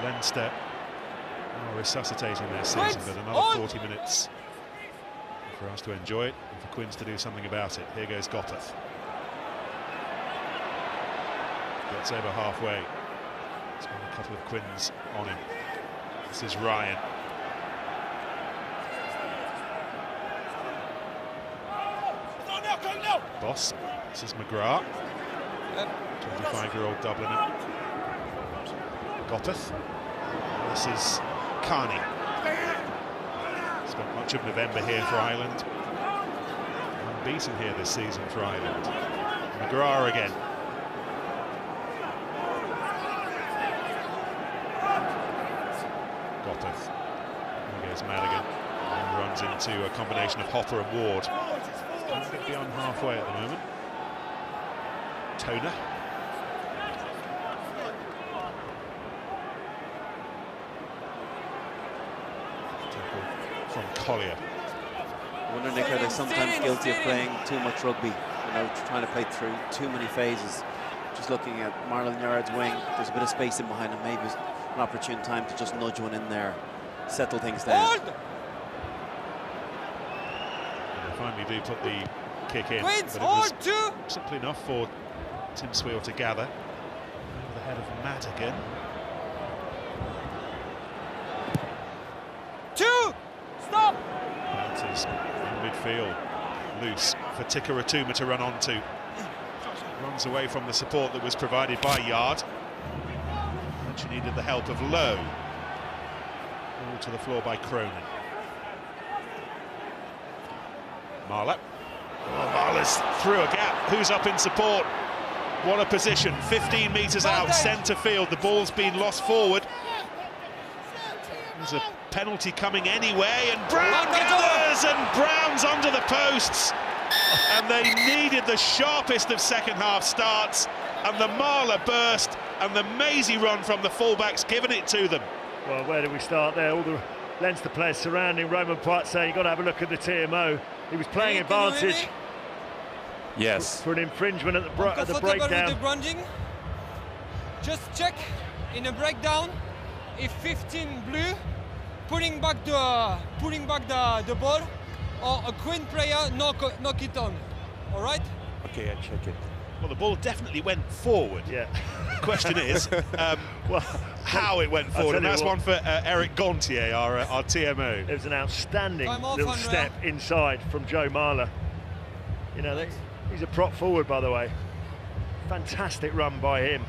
Leinster are resuscitating their season, but another 40 minutes for us to enjoy it and for Quins to do something about it. Here goes Gotteth. Gets over halfway. He's got a couple of Quins on him. This is Ryan. Boss. This is McGrath. 25-year-old Dubliner. Gotteth. This is Carney. Spent much of November here for Ireland. Unbeaten here this season for Ireland. McGrath again. Gotteth. There goes Madigan. And runs into a combination of Hopper and Ward. Can't get beyond halfway at the moment. Toner. From Collier. I wonder, Nick, are they sometimes guilty of playing too much rugby? You know, trying to play through too many phases. Just looking at Marlon Yard's wing, there's a bit of space in behind him. Maybe it's an opportune time to just nudge one in there, settle things down. And they finally do put the kick in, Wait, but it was simply enough for Tim Swale to gather over the head of Madigan. 2, stop! That is in midfield, loose for Tikaratuma to run onto. Runs away from the support that was provided by Yard. And she needed the help of Lowe. All to the floor by Cronin. Marler. Oh, Marler's through a gap. Who's up in support? What a position. 15 metres out, centre field. The ball's been lost forward. There's a penalty coming anyway, and Brown gathers, and Brown's under the posts. And they needed the sharpest of second half starts, and the Marler burst and the mazy run from the fullbacks given it to them. Well, where do we start there? All the Leinster players surrounding Roman Poit saying you've got to have a look at the TMO. He was playing advantage. Yes. For an infringement at the breakdown. With the grounding. Just check in a breakdown if 15 blue pulling back the ball, or a Quinn player knock it on. All right? Okay, I check it. Well, the ball definitely went forward. Yeah. The question is how it went forward, and that's one for Eric Gontier, our TMO. It was an outstanding little step inside from Joe Marler. You know, he's a prop forward, by the way. Fantastic run by him.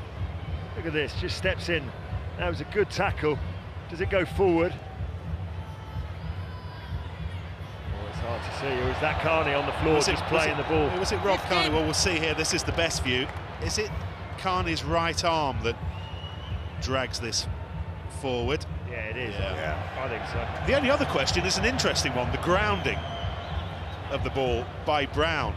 Look at this, just steps in. That was a good tackle. Does it go forward? It's hard to see. Or is that Carney on the floor just playing the ball? Was it Rob Carney? Well, we'll see here. This is the best view. Is it Carney's right arm that drags this forward? Yeah, it is. Yeah. I think so. The only other question is an interesting one, the grounding of the ball by Brown.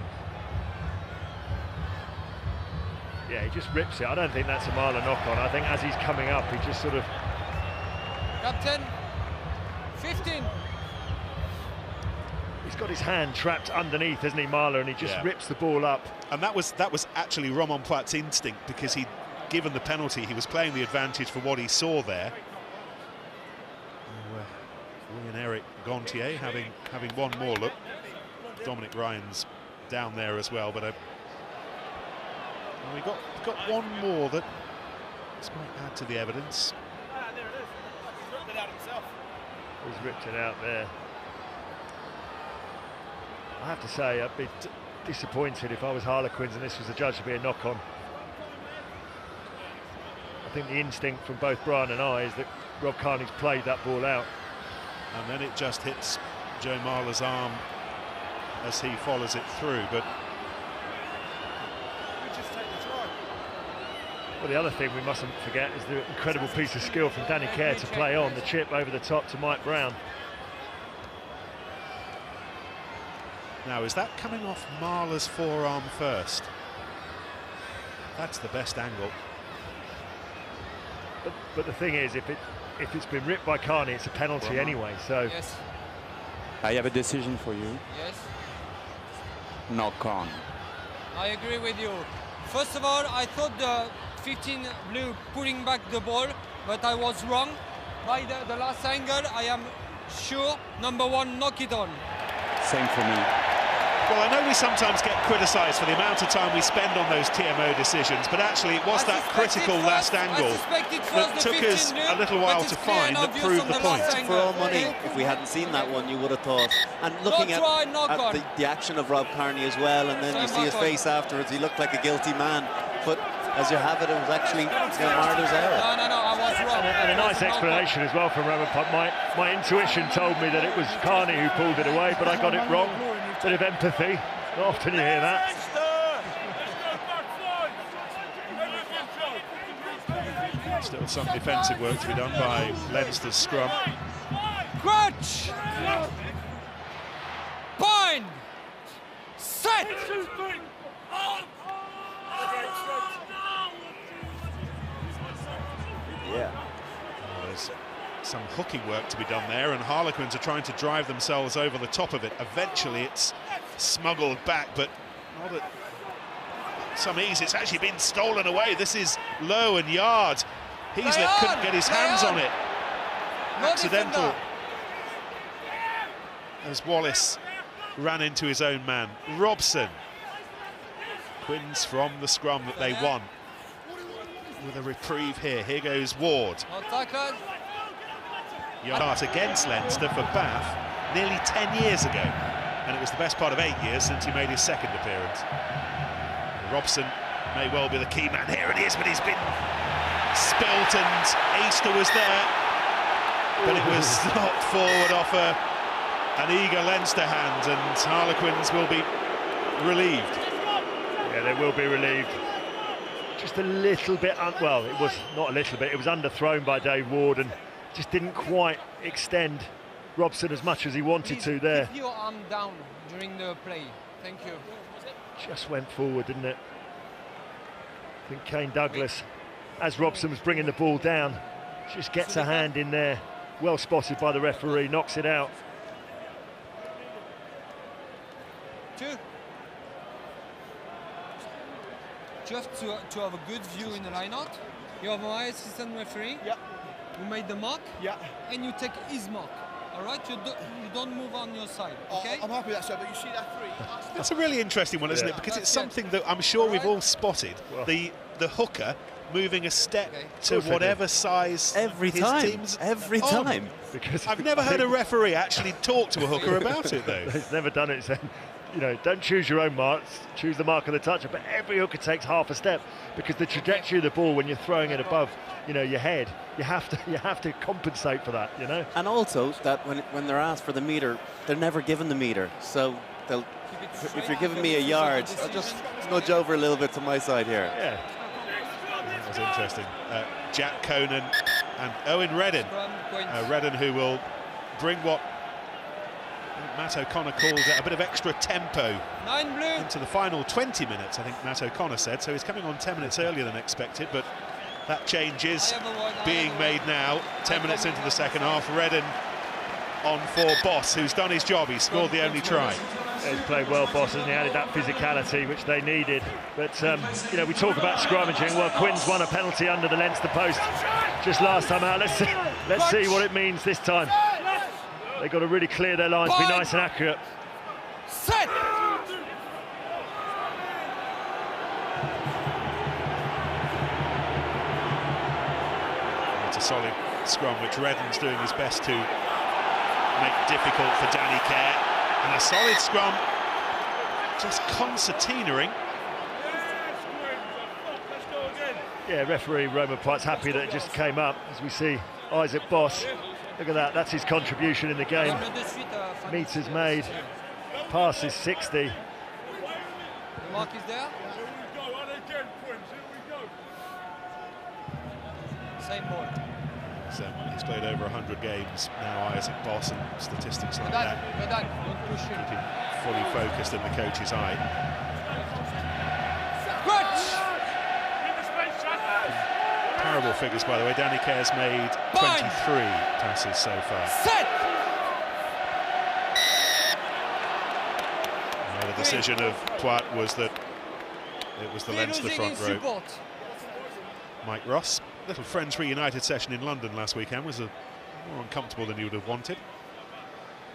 Yeah, he just rips it. I don't think that's a Marler knock-on. I think as he's coming up, he just sort of... Captain, 15. He's got his hand trapped underneath, hasn't he, Marler, and he just rips the ball up. And that was actually Romain Poit's instinct, because he'd given the penalty. He was playing the advantage for what he saw there. And Eric Gontier having one more look. Dominic Ryan's down there as well, but we got one more that this might add to the evidence. He's ripped it out there. I have to say, I'd be disappointed if I was Harlequins and this was adjudged to be a knock-on. I think the instinct from both Brian and I is that Rob Kearney's played that ball out. And then it just hits Joe Marler's arm as he follows it through, but... Well, the other thing we mustn't forget is the incredible piece of skill from Danny Kerr to play on the chip over the top to Mike Brown. Now, is that coming off Marler's forearm first? That's the best angle. But the thing is, if it's been ripped by Kearney, it's a penalty anyway, so... Yes. I have a decision for you. Yes. Knock on. I agree with you. First of all, I thought the 15 blue pulling back the ball, but I was wrong. By the last angle, I am sure number one, knock it on. Same for me. Well, I know we sometimes get criticised for the amount of time we spend on those TMO decisions, but actually it was that critical last angle that took us a little while to find that proved the point. For all money, if we hadn't seen that one, you would have thought. And looking at the action of Rob Kearney as well, and then you see his face afterwards, he looked like a guilty man. But as you have it, it was actually Marler's error. No, I was wrong. And a nice explanation as well from Roman Putt. My intuition told me that it was Kearney who pulled it away, but I got it wrong. Bit of empathy. Not often you hear that. Still some defensive work to be done by Leinster's scrum. Crutch! Point! Set! Yeah. There's some hooking work to be done there, and Harlequins are trying to drive themselves over the top of it. Eventually it's smuggled back, but not at some ease. It's actually been stolen away. This is Lowe and Yard. Heaslip couldn't get his hands on it. Accidental. As Wallace ran into his own man. Robson. Quins from the scrum that they won. With a reprieve here. Here goes Ward. Yard against Leinster for Bath nearly 10 years ago, and it was the best part of 8 years since he made his second appearance. Robson may well be the key man here, and he is, but he's been spilt, and Easter was there, but it was knocked forward off an eager Leinster hand, and Harlequins will be relieved. Yeah, they will be relieved. Just a little bit, well, it was not a little bit, it was underthrown by Dave Ward, and just didn't quite extend Robson as much as he wanted to there. Keep your arm down during the play. Thank you. Just went forward, didn't it? I think Kane Douglas, as Robson was bringing the ball down, just gets a hand in there. Well spotted by the referee, knocks it out. 2. Just to have a good view in the line-out, you have my assistant referee. Yeah. You made the mark, and you take his mark. All right, you don't move on your side. Okay. I'm happy with that, sir. But you see that 3. That's a really interesting one, isn't it? Because it's something that I'm sure we've all spotted. Well, the hooker moving a step to whatever size every his time. team's every time. Because I've never heard a referee actually talk to a hooker about it, though. He's never done it. So, you know, don't choose your own marks, choose the mark of the toucher, but every hooker takes half a step, because the trajectory of the ball when you're throwing it above, you know, your head, you have to compensate for that, you know. And also that when they're asked for the meter, they're never given the meter. So they'll, if you're giving me a yard, I'll just nudge over a little bit to my side here. Yeah. That was interesting. Jack Conan and Owen Redden. Redden, who will bring what Matt O'Connor called a bit of extra tempo into the final 20 minutes, I think Matt O'Connor said, so he's coming on 10 minutes earlier than expected, but that change is being made now. 10 minutes into the second half. Redden on for Boss, who's done his job. He scored the only try. He's played well, Boss, and he added that physicality which they needed. But you know, we talk about scrummaging. Well, Quinn's won a penalty under the Leinster post just last time out. Let's see what it means this time. They've got to really clear their lines, be nice and accurate. Set. It's a solid scrum, which Redden's doing his best to make difficult for Danny Kerr. And a solid scrum, just concertinaing. Yeah, referee Roman Pite's happy that it just came up, as we see Isaac Boss. Look at that, that's his contribution in the game. Meters made, passes 60. The mark is there. Same ball. So he's played over 100 games now, Isaac Boss, and statistics like that keep him fully focused in the coach's eye. Comparable figures, by the way. Danny Kerr's made 23 passes so far. The decision of Poit was that it was the Leinster front row. Mike Ross, little Friends Reunited session in London last weekend, was more uncomfortable than you would have wanted.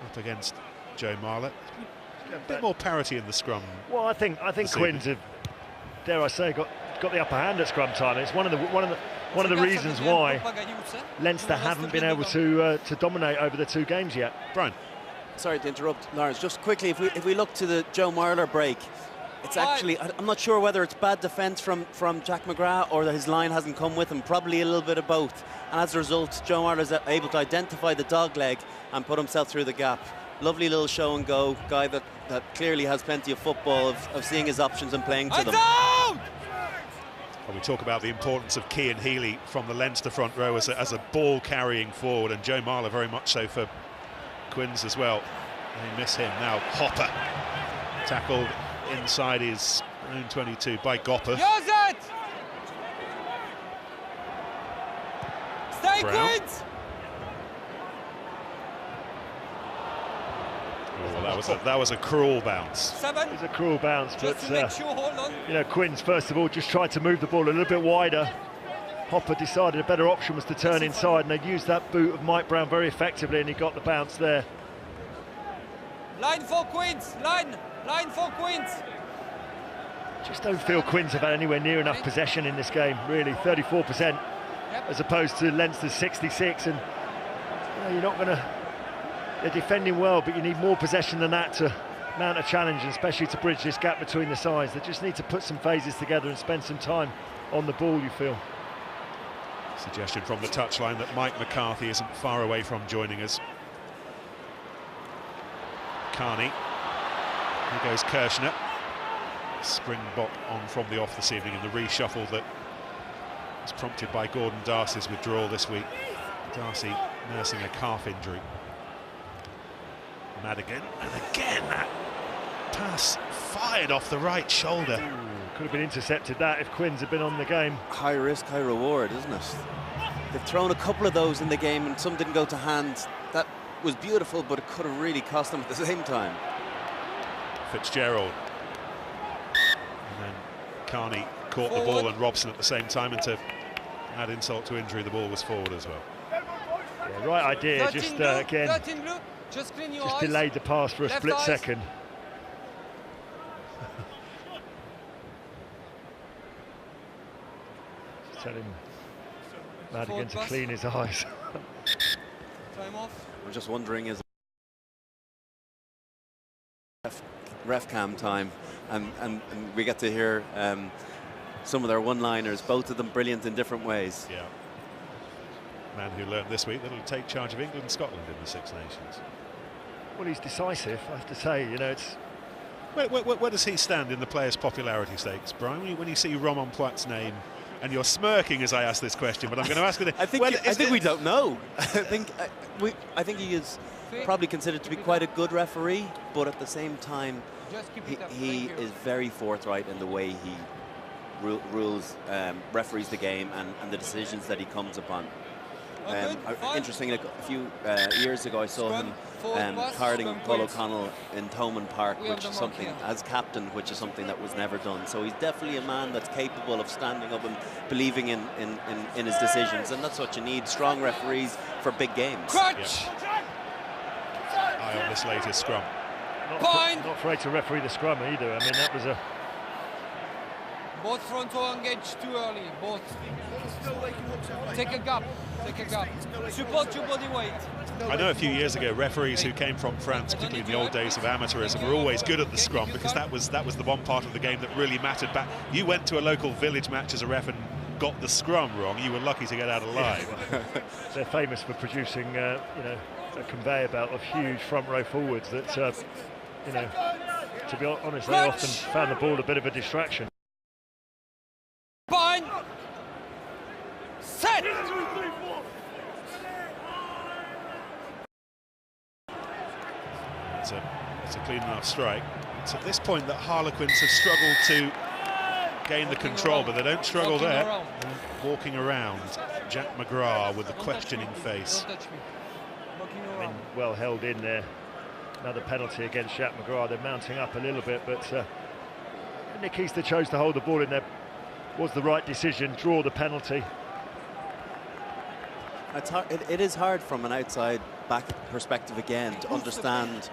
Up against Joe Marler. A bit more parity in the scrum. Well, I think Quins have, dare I say, got the upper hand at scrum time. It's one of the reasons why Leinster haven't been able to dominate over the two games yet. Brian. Sorry to interrupt, Lawrence. Just quickly, if we look to the Joe Marler break, it's actually, I'm not sure whether it's bad defence from Jack McGrath or that his line hasn't come with him, probably a little bit of both. And as a result, Joe Marler's able to identify the dog leg and put himself through the gap. Lovely little show and go, guy that clearly has plenty of football, of seeing his options and playing to them. Well, we talk about the importance of Cian Healy from the Leinster front row as a ball carrying forward, and Joe Marler very much so for Quins as well. They miss him now. Hopper tackled inside his own 22 by Gopper. Use it! Stay Brown. Quins! Oh, that was a cruel bounce. It was a cruel bounce, just but to make sure, hold on. you know, Quins first of all just tried to move the ball a little bit wider. Hopper decided a better option was to turn inside, and they used that boot of Mike Brown very effectively, and he got the bounce there. Line for Quins, line for Quins. Just don't feel Quins have had anywhere near enough possession in this game, really. 34% as opposed to Leinster's 66, and you know, you're not going to. They're defending well, but you need more possession than that to mount a challenge, and especially to bridge this gap between the sides. They just need to put some phases together and spend some time on the ball, you feel. Suggestion from the touchline that Mike McCarthy isn't far away from joining us. Carney. Here goes Kirshner. Springbok on from the off this evening in the reshuffle that was prompted by Gordon Darcy's withdrawal this week. Darcy nursing a calf injury. Madigan, and again that pass fired off the right shoulder. Could have been intercepted that if Quins had been on the game. High risk, high reward, isn't it? They've thrown a couple of those in the game and some didn't go to hand. That was beautiful, but it could have really cost them at the same time. Fitzgerald. And then Carney caught the ball and Robson at the same time, and to add insult to injury, the ball was forward as well. Yeah, right idea, just again, just delayed the pass for a split second. Just telling Madigan to clean his eyes. Time off. I'm just wondering, is ref cam time, and we get to hear some of their one-liners, both of them brilliant in different ways. Yeah. Man who learned this week that he'll take charge of England and Scotland in the Six Nations. Well, he's decisive, I have to say. You know, it's. Where does he stand in the players' popularity stakes, Brian? When you see Romain Poit's name, and you're smirking as I ask this question, but I'm going to ask it. I think we don't know. I think he is probably considered to be quite a good referee, but at the same time, he is very forthright in the way he referees the game and the decisions that he comes upon. Interesting, a few years ago I saw him carding Paul O'Connell in Thomond Park, which is something, as captain, which is something that was never done. So he's definitely a man that's capable of standing up and believing in his decisions, and that's what you need, strong referees for big games. Eye on this latest scrum. Not afraid to referee the scrum either. I mean, that was a... Both front row engage too early, both. Take a gap, support your body weight. I know a few years ago, referees who came from France, particularly in the old days of amateurism, were always good at the scrum, because that was the one part of the game that really mattered back. You went to a local village match as a ref and got the scrum wrong, you were lucky to get out alive. They're famous for producing, you know, a conveyor belt of huge front row forwards that, you know, to be honest, they often found the ball a bit of a distraction. Fine. Set. It's a clean enough strike. It's at this point that Harlequins have struggled to gain the control, but they don't struggle there. Walking around, Jack McGrath with a questioning face. I mean, well held in there. Another penalty against Jack McGrath. They're mounting up a little bit, but Nick Easter chose to hold the ball in there. Was the right decision, draw the penalty. It's hard, it is hard from an outside back perspective again to understand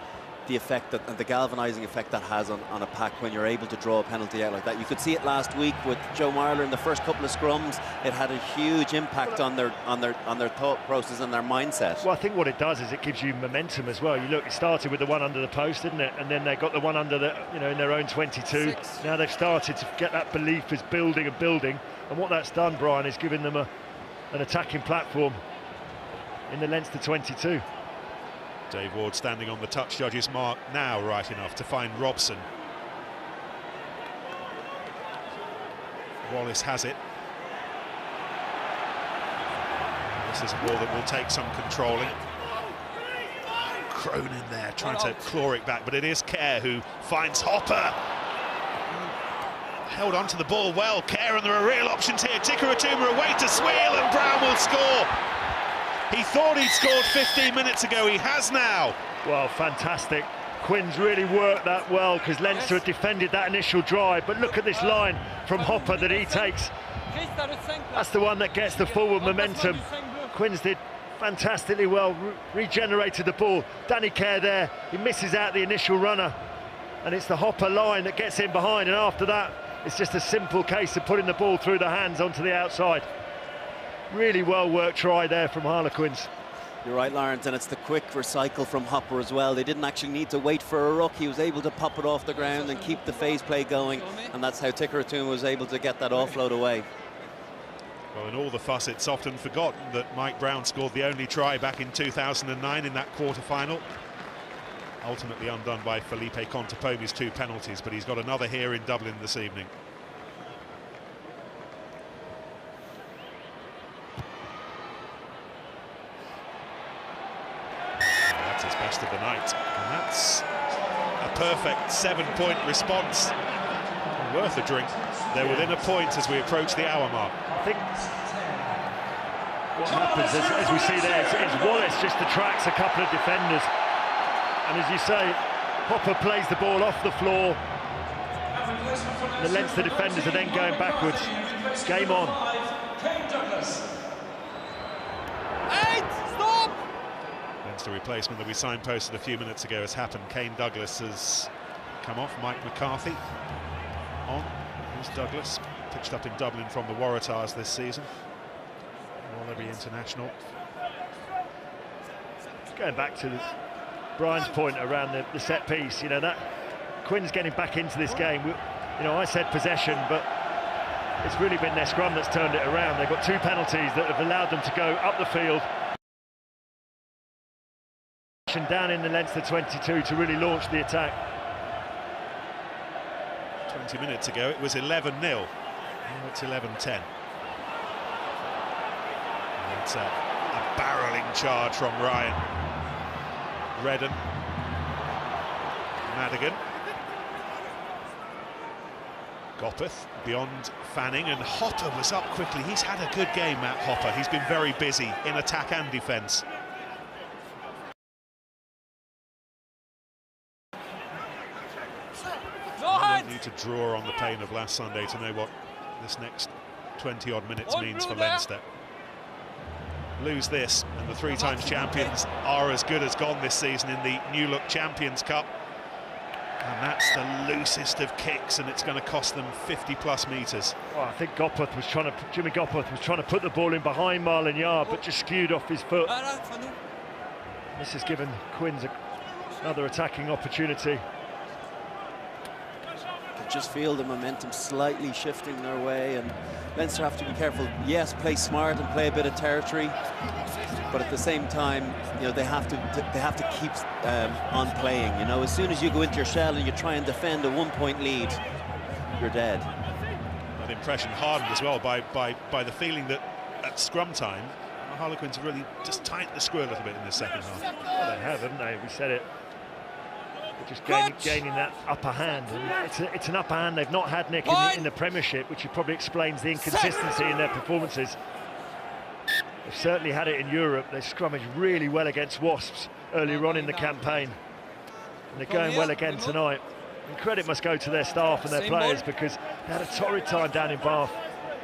the effect that, and the galvanising effect that has on a pack when you're able to draw a penalty out like that. You could see it last week with Joe Marler in the first couple of scrums. It had a huge impact on their thought process and their mindset. Well, I think what it does is it gives you momentum as well. You look, it started with the one under the post, didn't it? And then they got the one under the, you know, in their own 22. Now they've started to get that belief is building and building. And what that's done, Brian, is giving them an attacking platform in the Leinster 22. Dave Ward standing on the touch judge's mark now, right enough to find Robson. Wallace has it. This is a ball that will take some controlling. Cronin there trying to claw it back, but it is Kerr who finds Hopper. Held onto the ball well, Kerr, and there are real options here. Tikaratuma away to Swiel, and Brown will score. He thought he'd scored 15 minutes ago, he has now. Well, fantastic. Quinn's really worked that well, because Leinster had defended that initial drive, but look at this line from Hopper that he takes. That's the one that gets the forward momentum. Quinn's did fantastically well, regenerated the ball. Danny Kerr there, he misses out the initial runner, and it's the Hopper line that gets in behind, and after that, it's just a simple case of putting the ball through the hands onto the outside. Really well worked try there from Harlequins. You're right, Lawrence, and it's the quick recycle from Hopper as well. They didn't actually need to wait for a ruck. He was able to pop it off the ground and keep the phase play going, and that's how Tikaratuma was able to get that offload away. Well, in all the fuss, it's often forgotten that Mike Brown scored the only try back in 2009 in that quarter-final. Ultimately undone by Felipe Contepomi's 2 penalties, but he's got another here in Dublin this evening. That's his best of the night, and that's a perfect 7-point response. Worth a drink. They're within a point as we approach the hour mark. I think what happens as we see there is Wallace just attracts a couple of defenders, and as you say, Hopper plays the ball off the floor. The Leinster defenders are then going backwards. Game on. Leinster replacement that we signposted a few minutes ago has happened. Kane Douglas has come off. Mike McCarthy on. Here's Douglas, pitched up in Dublin from the Waratahs this season. Wallaby international. Going back to Brian's point around the set piece, you know, that Quinn's getting back into this game. You know, I said possession, but it's really been their scrum that's turned it around. They've got 2 penalties that have allowed them to go up the field down in the Leinster 22 to really launch the attack. 20 minutes ago it was 11-0. Now it's 11-10. It's a barrelling charge from Ryan. Redden. Madigan. Gopeth beyond Fanning, and Hopper was up quickly. He's had a good game, Matt Hopper. He's been very busy in attack and defence. You don't need to draw on the pain of last Sunday to know what this next 20-odd minutes means for Leinster. Lose this, and the 3 times champions are as good as gone this season in the New Look Champions Cup. And that's the loosest of kicks, and it's going to cost them 50+ metres. Well, I think Jimmy Gopeth was trying to put the ball in behind Marlon Yard, but just skewed off his foot. This has given Quins another attacking opportunity. Just feel the momentum slightly shifting their way, and Leinster have to be careful. Yes, play smart and play a bit of territory, but at the same time, you know, they have to keep on playing. You know, as soon as you go into your shell and you try and defend a 1-point lead, you're dead. That impression hardened as well by the feeling that at scrum time, the Harlequins have really just tightened the screw a little bit in the second half. Well, they have, haven't they? We said it. Just gaining that upper hand, and it's an upper hand they've not had, Nick, in the Premiership, which probably explains the inconsistency in their performances. They've certainly had it in Europe. They scrummaged really well against Wasps earlier on in the campaign, and they're going well again tonight. And credit must go to their staff and their players, because they had a torrid time down in Bath,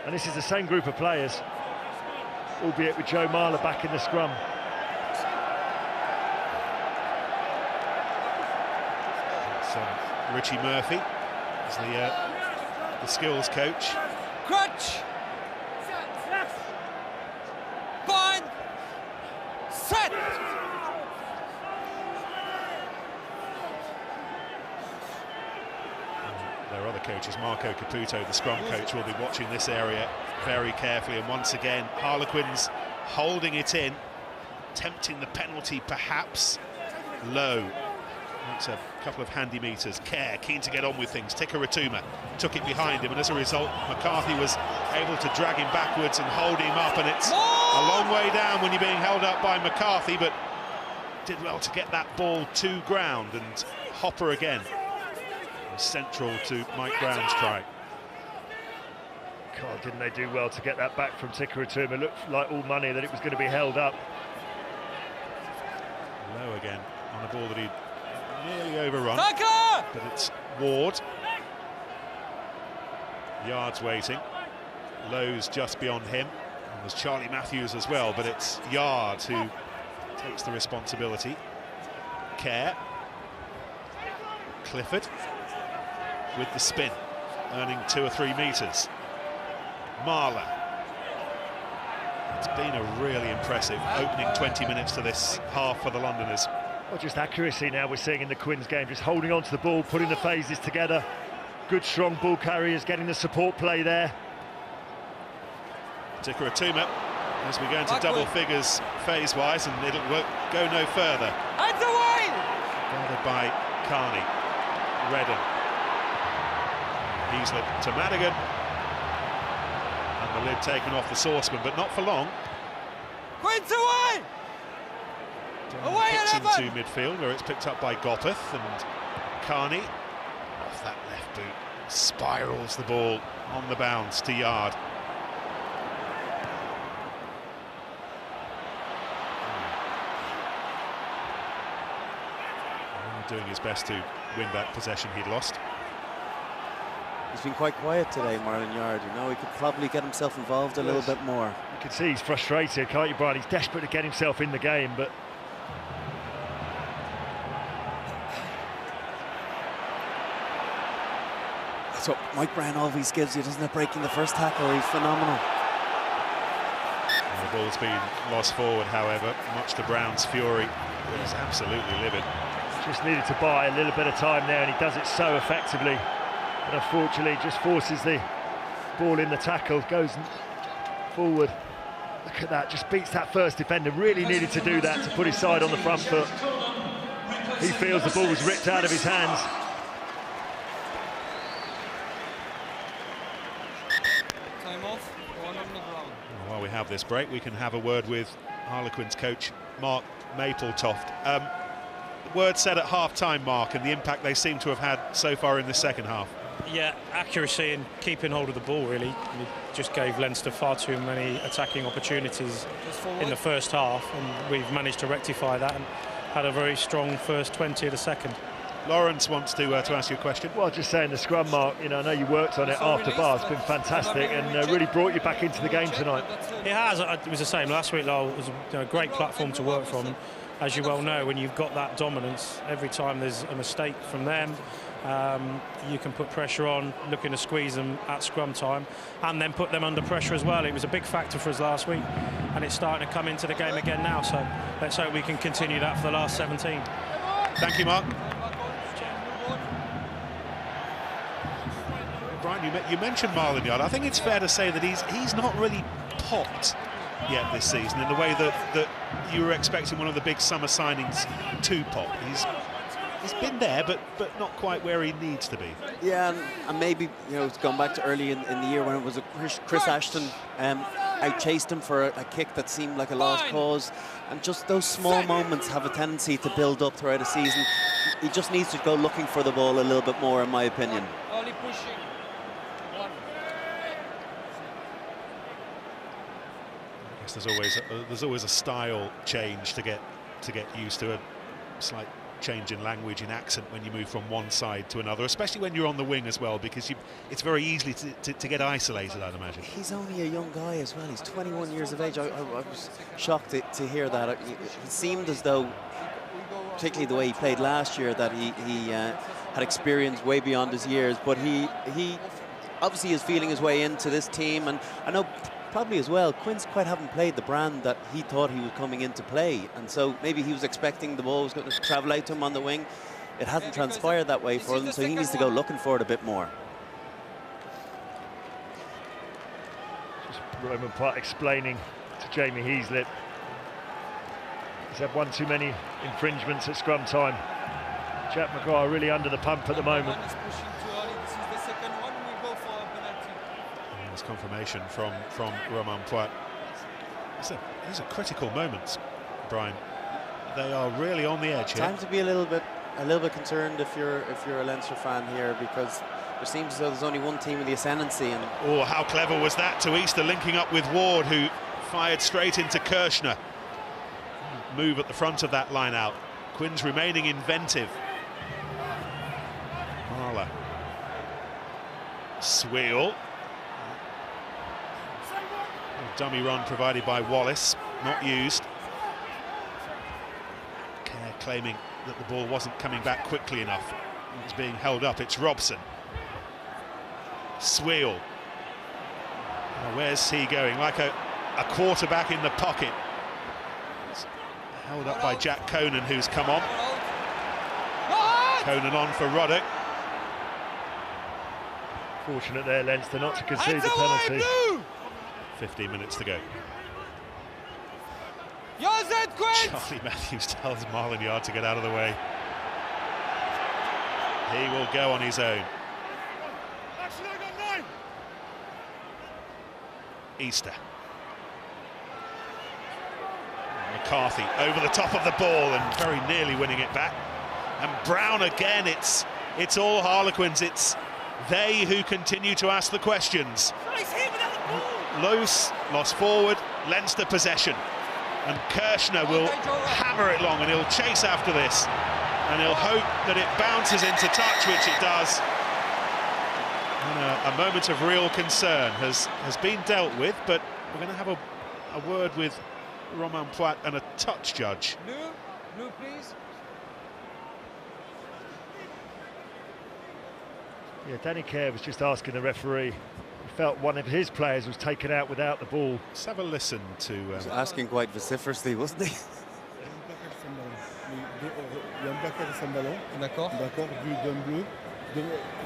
and this is the same group of players, albeit with Joe Marler back in the scrum. Richie Murphy is the skills coach. Crutch! Bind! Set! Their other coaches, Marco Caputo, the scrum coach, will be watching this area very carefully, and once again Harlequins holding it in, tempting the penalty perhaps. Low makes a couple of handy meters. Kerr keen to get on with things. Tikaratuma took it behind him, and as a result McCarthy was able to drag him backwards and hold him up, and it's a long way down when you're being held up by McCarthy, but did well to get that ball to ground. And Hopper again central to Mike Brown's try. God, didn't they do well to get that back from Tikaratuma? It looked like all money that it was going to be held up. Low again on a ball that he'd nearly overrun, but it's Ward. Yard's waiting. Lowe's just beyond him, and there's Charlie Matthews as well, but it's Yard who takes the responsibility. Kerr. Clifford with the spin, earning 2 or 3 metres. Marler. It's been a really impressive opening 20 minutes to this half for the Londoners. Well, just accuracy now we're seeing in the Quins game, just holding on to the ball, putting the phases together. Good strong ball carriers, getting the support play there. Tikaratuma as we go into double figures phase-wise, and it'll go no further. Hands away! Gathered by Carney. Redden. Heaslip to Madigan. And the lid taken off the saucepan, but not for long. Quins away! Away kicks into midfield, where it's picked up by Gopeth, and Carney off that left boot spirals the ball on the bounce to Yard. Doing his best to win back possession he'd lost. He's been quite quiet today, Marlon Yard. You know, he could probably get himself involved a little bit more. You can see he's frustrated, can't you, Brian? He's desperate to get himself in the game, but that's what Mike Brown always gives you, doesn't it? Breaking the first tackle, he's phenomenal. And the ball's been lost forward, however, much to Brown's fury. He's absolutely livid. Just needed to buy a little bit of time there, and he does it so effectively. But unfortunately, just forces the ball in the tackle, goes forward. Look at that, just beats that first defender. Really needed to do that to put his side on the front foot. He feels the ball was ripped out of his hands. Time off, one on the ground. While we have this break, we can have a word with Harlequins coach Mark Mapletoft. word said at half-time, Mark, and the impact they seem to have had so far in the second half. Yeah, accuracy and keeping hold of the ball, really. We just gave Leinster far too many attacking opportunities in the first half, and we've managed to rectify that and had a very strong first 20 of the second. Lawrence wants to ask you a question. Well, just saying the scrum, Mark, you know, I know you worked on it after bar. It's been fantastic and really brought you back into the game tonight. It has. It was the same last week, Lowell. It was a great platform to work from. As you well know, when you've got that dominance, every time there's a mistake from them, you can put pressure on, looking to squeeze them at scrum time, and then put them under pressure as well. It was a big factor for us last week, and it's starting to come into the game again now. So let's hope we can continue that for the last 17. Thank you, Mark. Brian, you mentioned Marlon Yard. I think it's fair to say that he's not really popped yet this season in the way that you were expecting one of the big summer signings to pop. He's been there, but not quite where he needs to be. Yeah, and maybe, you know, it's gone back to early in the year when it was Chris Ashton out-chased him for a kick that seemed like a lost cause. And just those small moments have a tendency to build up throughout a season. He just needs to go looking for the ball a little bit more, in my opinion. Only pushing. I guess there's always a style change to get used to, a slight change in language, in accent when you move from one side to another, especially when you're on the wing as well, because it's very easy to get isolated, I'd imagine. He's only a young guy as well. He's 21 years of age. I was shocked to hear that. It seemed as though, particularly the way he played last year, that he had experience way beyond his years, but he obviously is feeling his way into this team. And I know probably as well, Quins quite haven't played the brand that he thought he was coming in to play, and so maybe he was expecting the ball was going to travel out to him on the wing. It hasn't transpired that way for him, so he needs to go looking for it a bit more. Just Roman Platt explaining to Jamie Heaslip he's had one too many infringements at scrum time. Jack McGrath really under the pump at the moment. Confirmation from Romain Poit. These are critical moments, Brian. They are really on the edge here. Time to be a little bit concerned if you're a Leinster fan here, because there seems as though there's only one team in the ascendancy. And oh, how clever was that to Easter, linking up with Ward, who fired straight into Kirshner. Move at the front of that line out. Quins remaining inventive. Marla. Sweel. Dummy run provided by Wallace, not used. Kerr claiming that the ball wasn't coming back quickly enough. It's being held up. It's Robson. Sweel. Oh, where's he going? Like a quarterback in the pocket. It's held up by Jack Conan, who's come on. Conan on for Roddick. Fortunate there, Leinster, not to concede the penalty. 15 minutes to go. Charlie Matthews tells Marlon Yard to get out of the way. He will go on his own. Easter. McCarthy over the top of the ball and very nearly winning it back. And Brown again, it's all Harlequins. It's they who continue to ask the questions. Loose, lost forward, Leinster possession. And Kirshner will hammer it long, and he'll chase after this. And he'll hope that it bounces into touch, which it does. And a moment of real concern has been dealt with, but we're going to have a word with Romain Poit and a touch judge. Blue, please. Yeah, Danny Kerr was just asking the referee. He felt one of his players was taken out without the ball. Let's have a listen to... He was asking quite vociferously, wasn't he? Il y a une plaquette sans ballon. D'accord. D'accord, vu d'un bleu.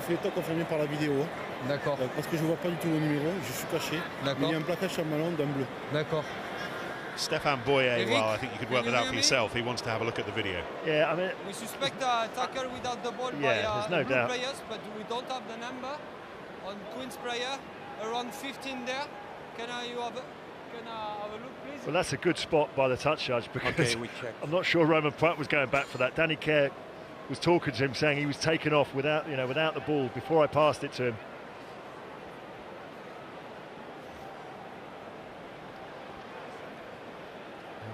C'est confirmé par la vidéo. D'accord. Parce que je vois pas du tout le numéro, je suis caché. D'accord. Il y a un plaquage sans ballon d'un bleu. D'accord. Stéphane Boyer, well, I think you could work that out for yourself. He wants to have a look at the video. Yeah, I mean... We suspect a tackle without the ball by there's no blue doubt. players, but we don't have the number. On Queen's player, around 15 there. Can I have a look, please? Well, that's a good spot by the touch judge, because Okay, we check. I'm not sure Roman Pratt was going back for that. Danny Kerr was talking to him, saying he was taken off without, without the ball before I passed it to him.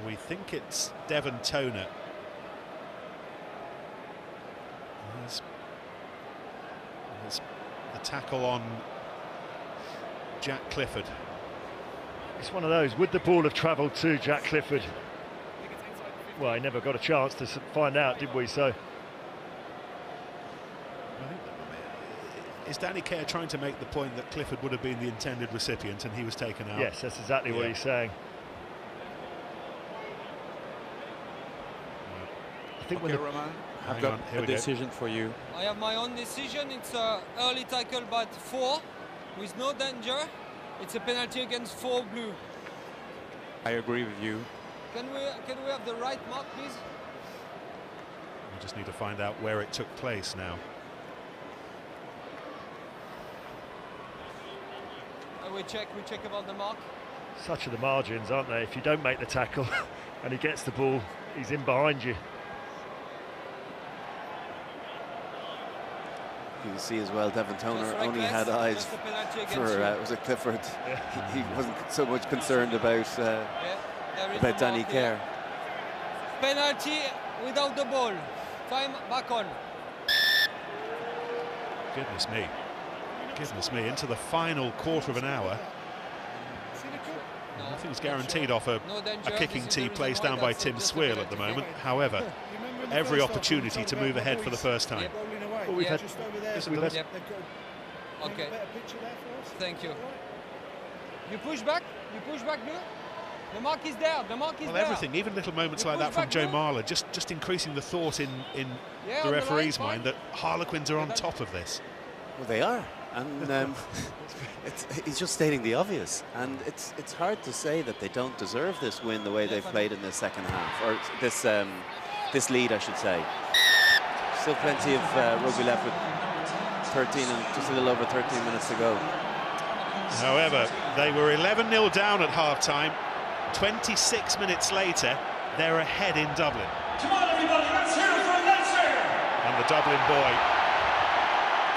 We think it's Devon Toner. There's a tackle on Jack Clifford. It's one of those. Would the ball have travelled to Jack Clifford? Well, he never got a chance to find out, did we? So, is Danny Kerr trying to make the point that Clifford would have been the intended recipient and he was taken out? yes, that's exactly what he's saying. I think Okay, Roman, I've got a decision for you. I have my own decision. It's a early tackle, but 4 with no danger. It's a penalty against 4 blue. I agree with you. Can we have the right mark, please? We just need to find out where it took place now. We check about the mark. Such are the margins, aren't they? If you don't make the tackle and he gets the ball, he's in behind you. You can see as well, Devon Toner only had eyes for was it Clifford? Yeah. He wasn't so much concerned about Danny Kerr. Penalty without the ball. Time back on. Goodness me. Goodness me, into the final quarter of an hour. Nothing's guaranteed off a kicking tee placed down by Tim Sweel at the moment. However, every opportunity to move ahead for the first time. Well, we've had. Yep. Okay. Thank you. You push back, Blue. The mark is there. The mark is there. Well, everything, even little moments like that from Joe Marler, just increasing the thought in the referee's mind that Harlequins are on top of this. Well, they are, and he's just stating the obvious. And it's hard to say that they don't deserve this win the way they've played in the second half, or this lead, I should say. Still plenty of rugby left with 13 and just a little over 13 minutes to go. However, they were 11-0 down at half-time. 26 minutes later, they're ahead in Dublin. Come on, everybody, let's hear it for Leinster! And the Dublin boy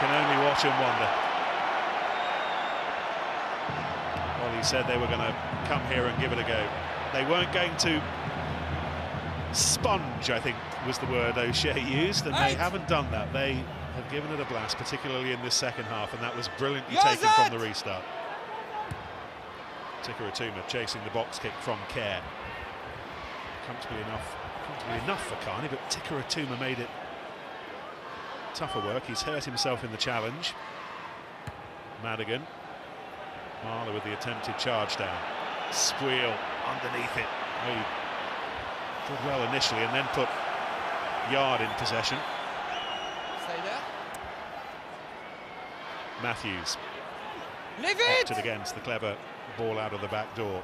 can only watch and wonder. Well, he said they were going to come here and give it a go. They weren't going to sponge, I think was the word O'Shea used, and they haven't done that. They have given it a blast, particularly in this second half, and that was brilliantly taken from the restart. Tikka Atuma chasing the box kick from Kerr. Comfortably enough for Carney, but Tikka Atuma made it tougher work. He's hurt himself in the challenge. Madigan. Marler with the attempted charge down. Sweel underneath it. He did well initially and then put Yard in possession. Stay there. Matthews. Leave it! Opted against the clever ball out of the back door.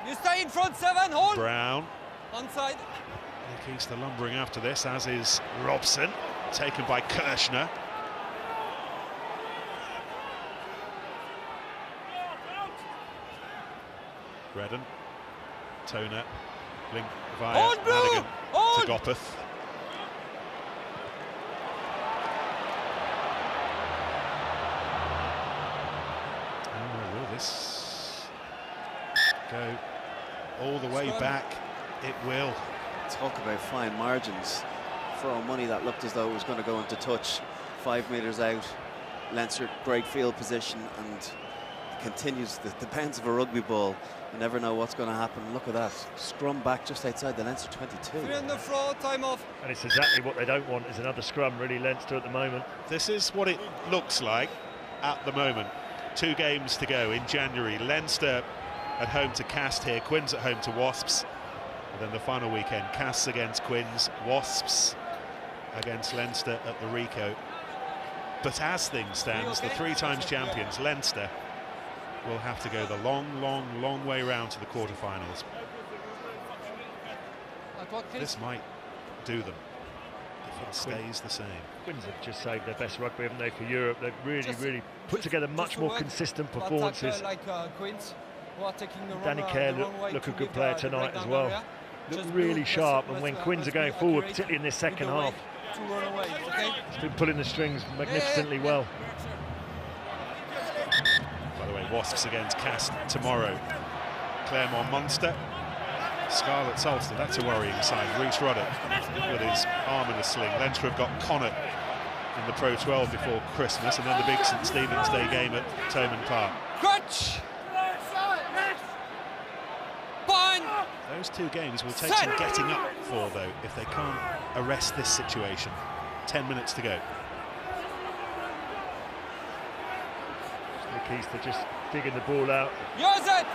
You stay in front, 7, hold! Brown. Onside. Nick Easter lumbering after this, as is Robson. Taken by Kirshner. Redden. Toner. Link via Madigan to Gopeth. Will this go all the way back? It will. Talk about fine margins. For our money, that looked as though it was going to go into touch. 5 metres out. Leinster, great field position, and continues the bounce of a rugby ball. You never know what's going to happen. Look at that. Scrum back just outside the Leinster 22. 3 on the floor, time off. And it's exactly what they don't want, is another scrum, really, Leinster at the moment. This is what it looks like at the moment. 2 games to go in January. Leinster at home to Cast here, Quins at home to Wasps. And then the final weekend, Casts against Quins, Wasps against Leinster at the Ricoh. But as things stand, the 3 times champions, Leinster, will have to go the long way round to the quarterfinals. This might do them if it stays the same. Quins have just saved their best rugby, haven't they, for Europe? They've really put together much more consistent performances. Like Quins, Danny Kerr look a good player tonight as well. Look really sharp, and when Quins are going forward, particularly in this second half, he's been pulling the strings magnificently well. By the way, Wasps against Cast tomorrow. Claremont-Munster. Scarlets Ulster, that's a worrying sign. Rhys Ruddock with his arm in a sling. Leinster have got Connacht in the Pro 12 before Christmas, and then the big St Stephen's Day game at Thomond Park. Crunch! Those two games will take some getting up for, though, if they can't arrest this situation. 10 minutes to go. Keith just digging the ball out. Use it!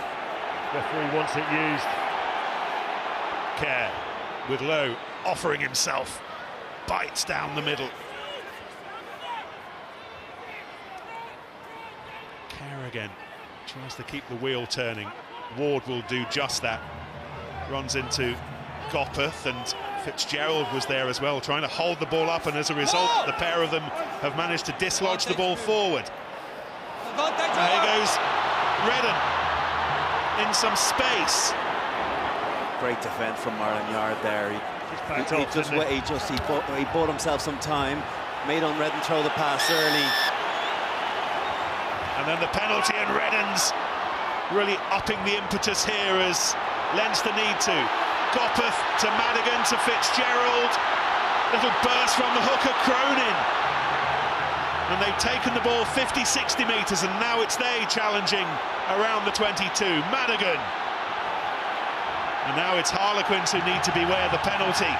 Referee wants it used. Kerr with Lowe offering himself. Bites down the middle. Kerr again tries to keep the wheel turning. Ward will do just that. Runs into Gopeth, and Fitzgerald was there as well, trying to hold the ball up, and as a result, the pair of them have managed to dislodge the ball forward. There goes Redden in some space. Great defence from Marlon Yard there. He bought himself some time, made on Redden throw the pass early. And then the penalty, and Redden's really upping the impetus here as Leinster need to. Gopeth to Madigan to Fitzgerald. Little burst from the hooker, Cronin. And they've taken the ball 50-60 metres, and now it's they challenging around the 22. Madigan. And now it's Harlequins who need to beware the penalty.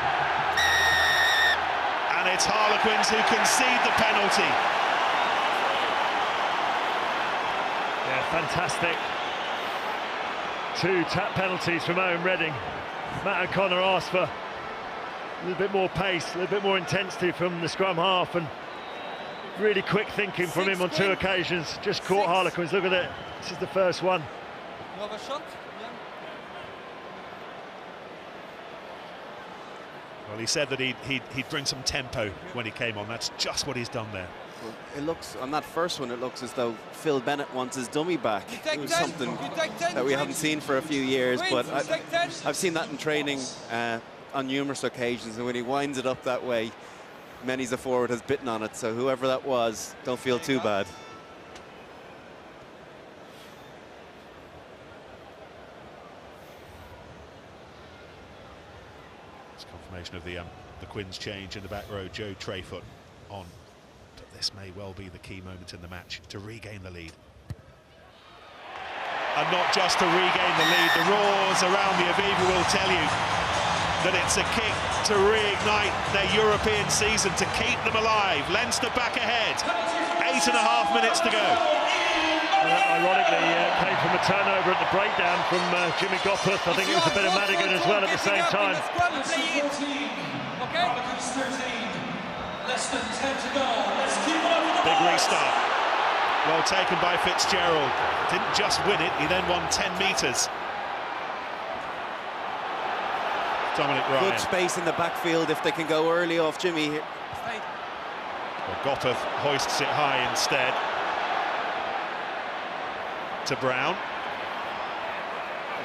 And it's Harlequins who concede the penalty. Yeah, fantastic. 2 tap penalties from Owen Redding. Matt O'Connor asked for a little bit more pace, a little bit more intensity from the scrum half, and really quick thinking from him on 2 occasions. Just caught Harlequins. Look at it. This is the first one. You have a shot? Yeah. Well, he said that he'd bring some tempo when he came on. That's just what he's done there. Well, it looks, on that first one, it looks as though Phil Bennett wants his dummy back. It was something that we haven't seen for a few years, but I've seen that in training on numerous occasions, and when he winds it up that way, many's a forward has bitten on it, so whoever that was, don't feel too bad. It's confirmation of the Quins change in the back row. Joe Treyfoot on. But this may well be the key moment in the match to regain the lead. And not just to regain the lead, the roars around the Aviva will tell you that it's a kick to reignite their European season, to keep them alive. Leinster back ahead, 8.5 minutes to go. Ironically, came from a turnover at the breakdown from Jimmy Gopeth. I think it was a bit of Madigan as well at the same time. Big restart. Well taken by Fitzgerald. Didn't just win it, he then won 10 metres. Dominic Ryan. Good space in the backfield if they can go early off Jimmy here. Well, Gopeth hoists it high instead. To Brown,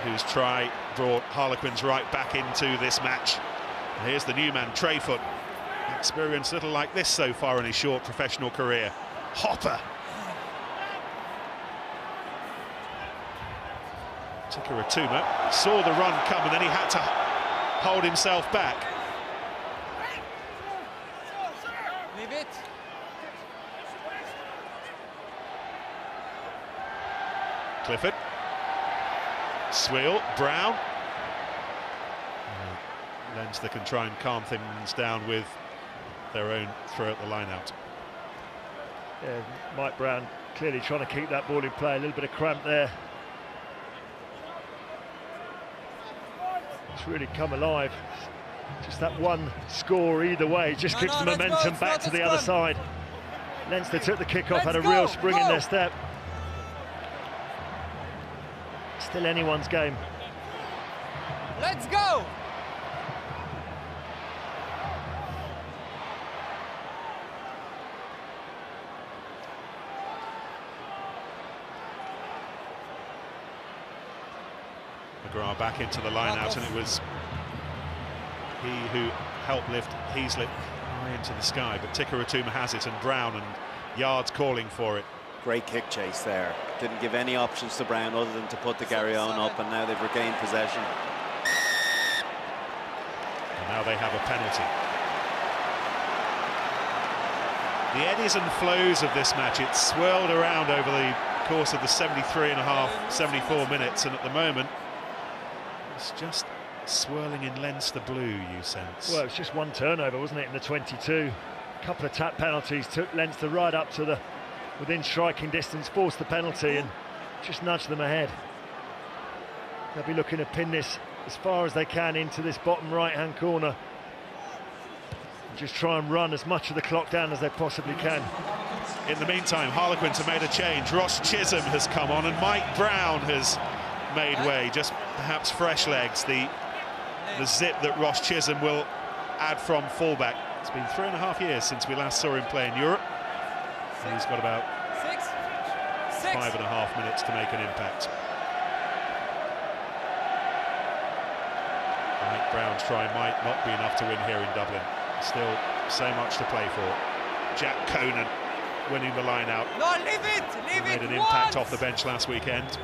whose try brought Harlequins right back into this match. And here's the new man, Treyfoot. Experienced little like this so far in his short professional career. Hopper. Tikaratuma saw the run come, and then he had to hold himself back. Leave it. Clifford. Sweel, Brown. Leinster can try and calm things down with their own throw at the line out. Yeah, Mike Brown clearly trying to keep that ball in play. A little bit of cramp there. It's really come alive. Just that one score either way just gives the momentum back to the other side. Leinster took the kick-off, had a real spring in their step. Still anyone's game. Let's go! McGrath back into the line-out, and it was he who helped lift Heaslip high into the sky, but Tikaratuma has it, and Brown, and Yards calling for it. Great kick chase there. Didn't give any options to Brown other than to put the Garryowen up, and now they've regained possession. And now they have a penalty. The eddies and flows of this match, it swirled around over the course of the 74 minutes, and at the moment it's just swirling in Leinster blue, you sense. Well, it's just one turnover, wasn't it, in the 22? A couple of tap penalties took Leinster right up to the within striking distance, forced the penalty and just nudged them ahead. They'll be looking to pin this as far as they can into this bottom right-hand corner and just try and run as much of the clock down as they possibly can. In the meantime, Harlequins have made a change. Ross Chisholm has come on and Mike Brown has made way. Just perhaps fresh legs, the zip that Ross Chisholm will add from fullback. It's been 3.5 years since we last saw him play in Europe. And he's got about 5.5 minutes to make an impact. Mike Brown's try might not be enough to win here in Dublin. Still so much to play for. Jack Conan winning the line out. No, leave it! Leave made it an impact off the bench last weekend.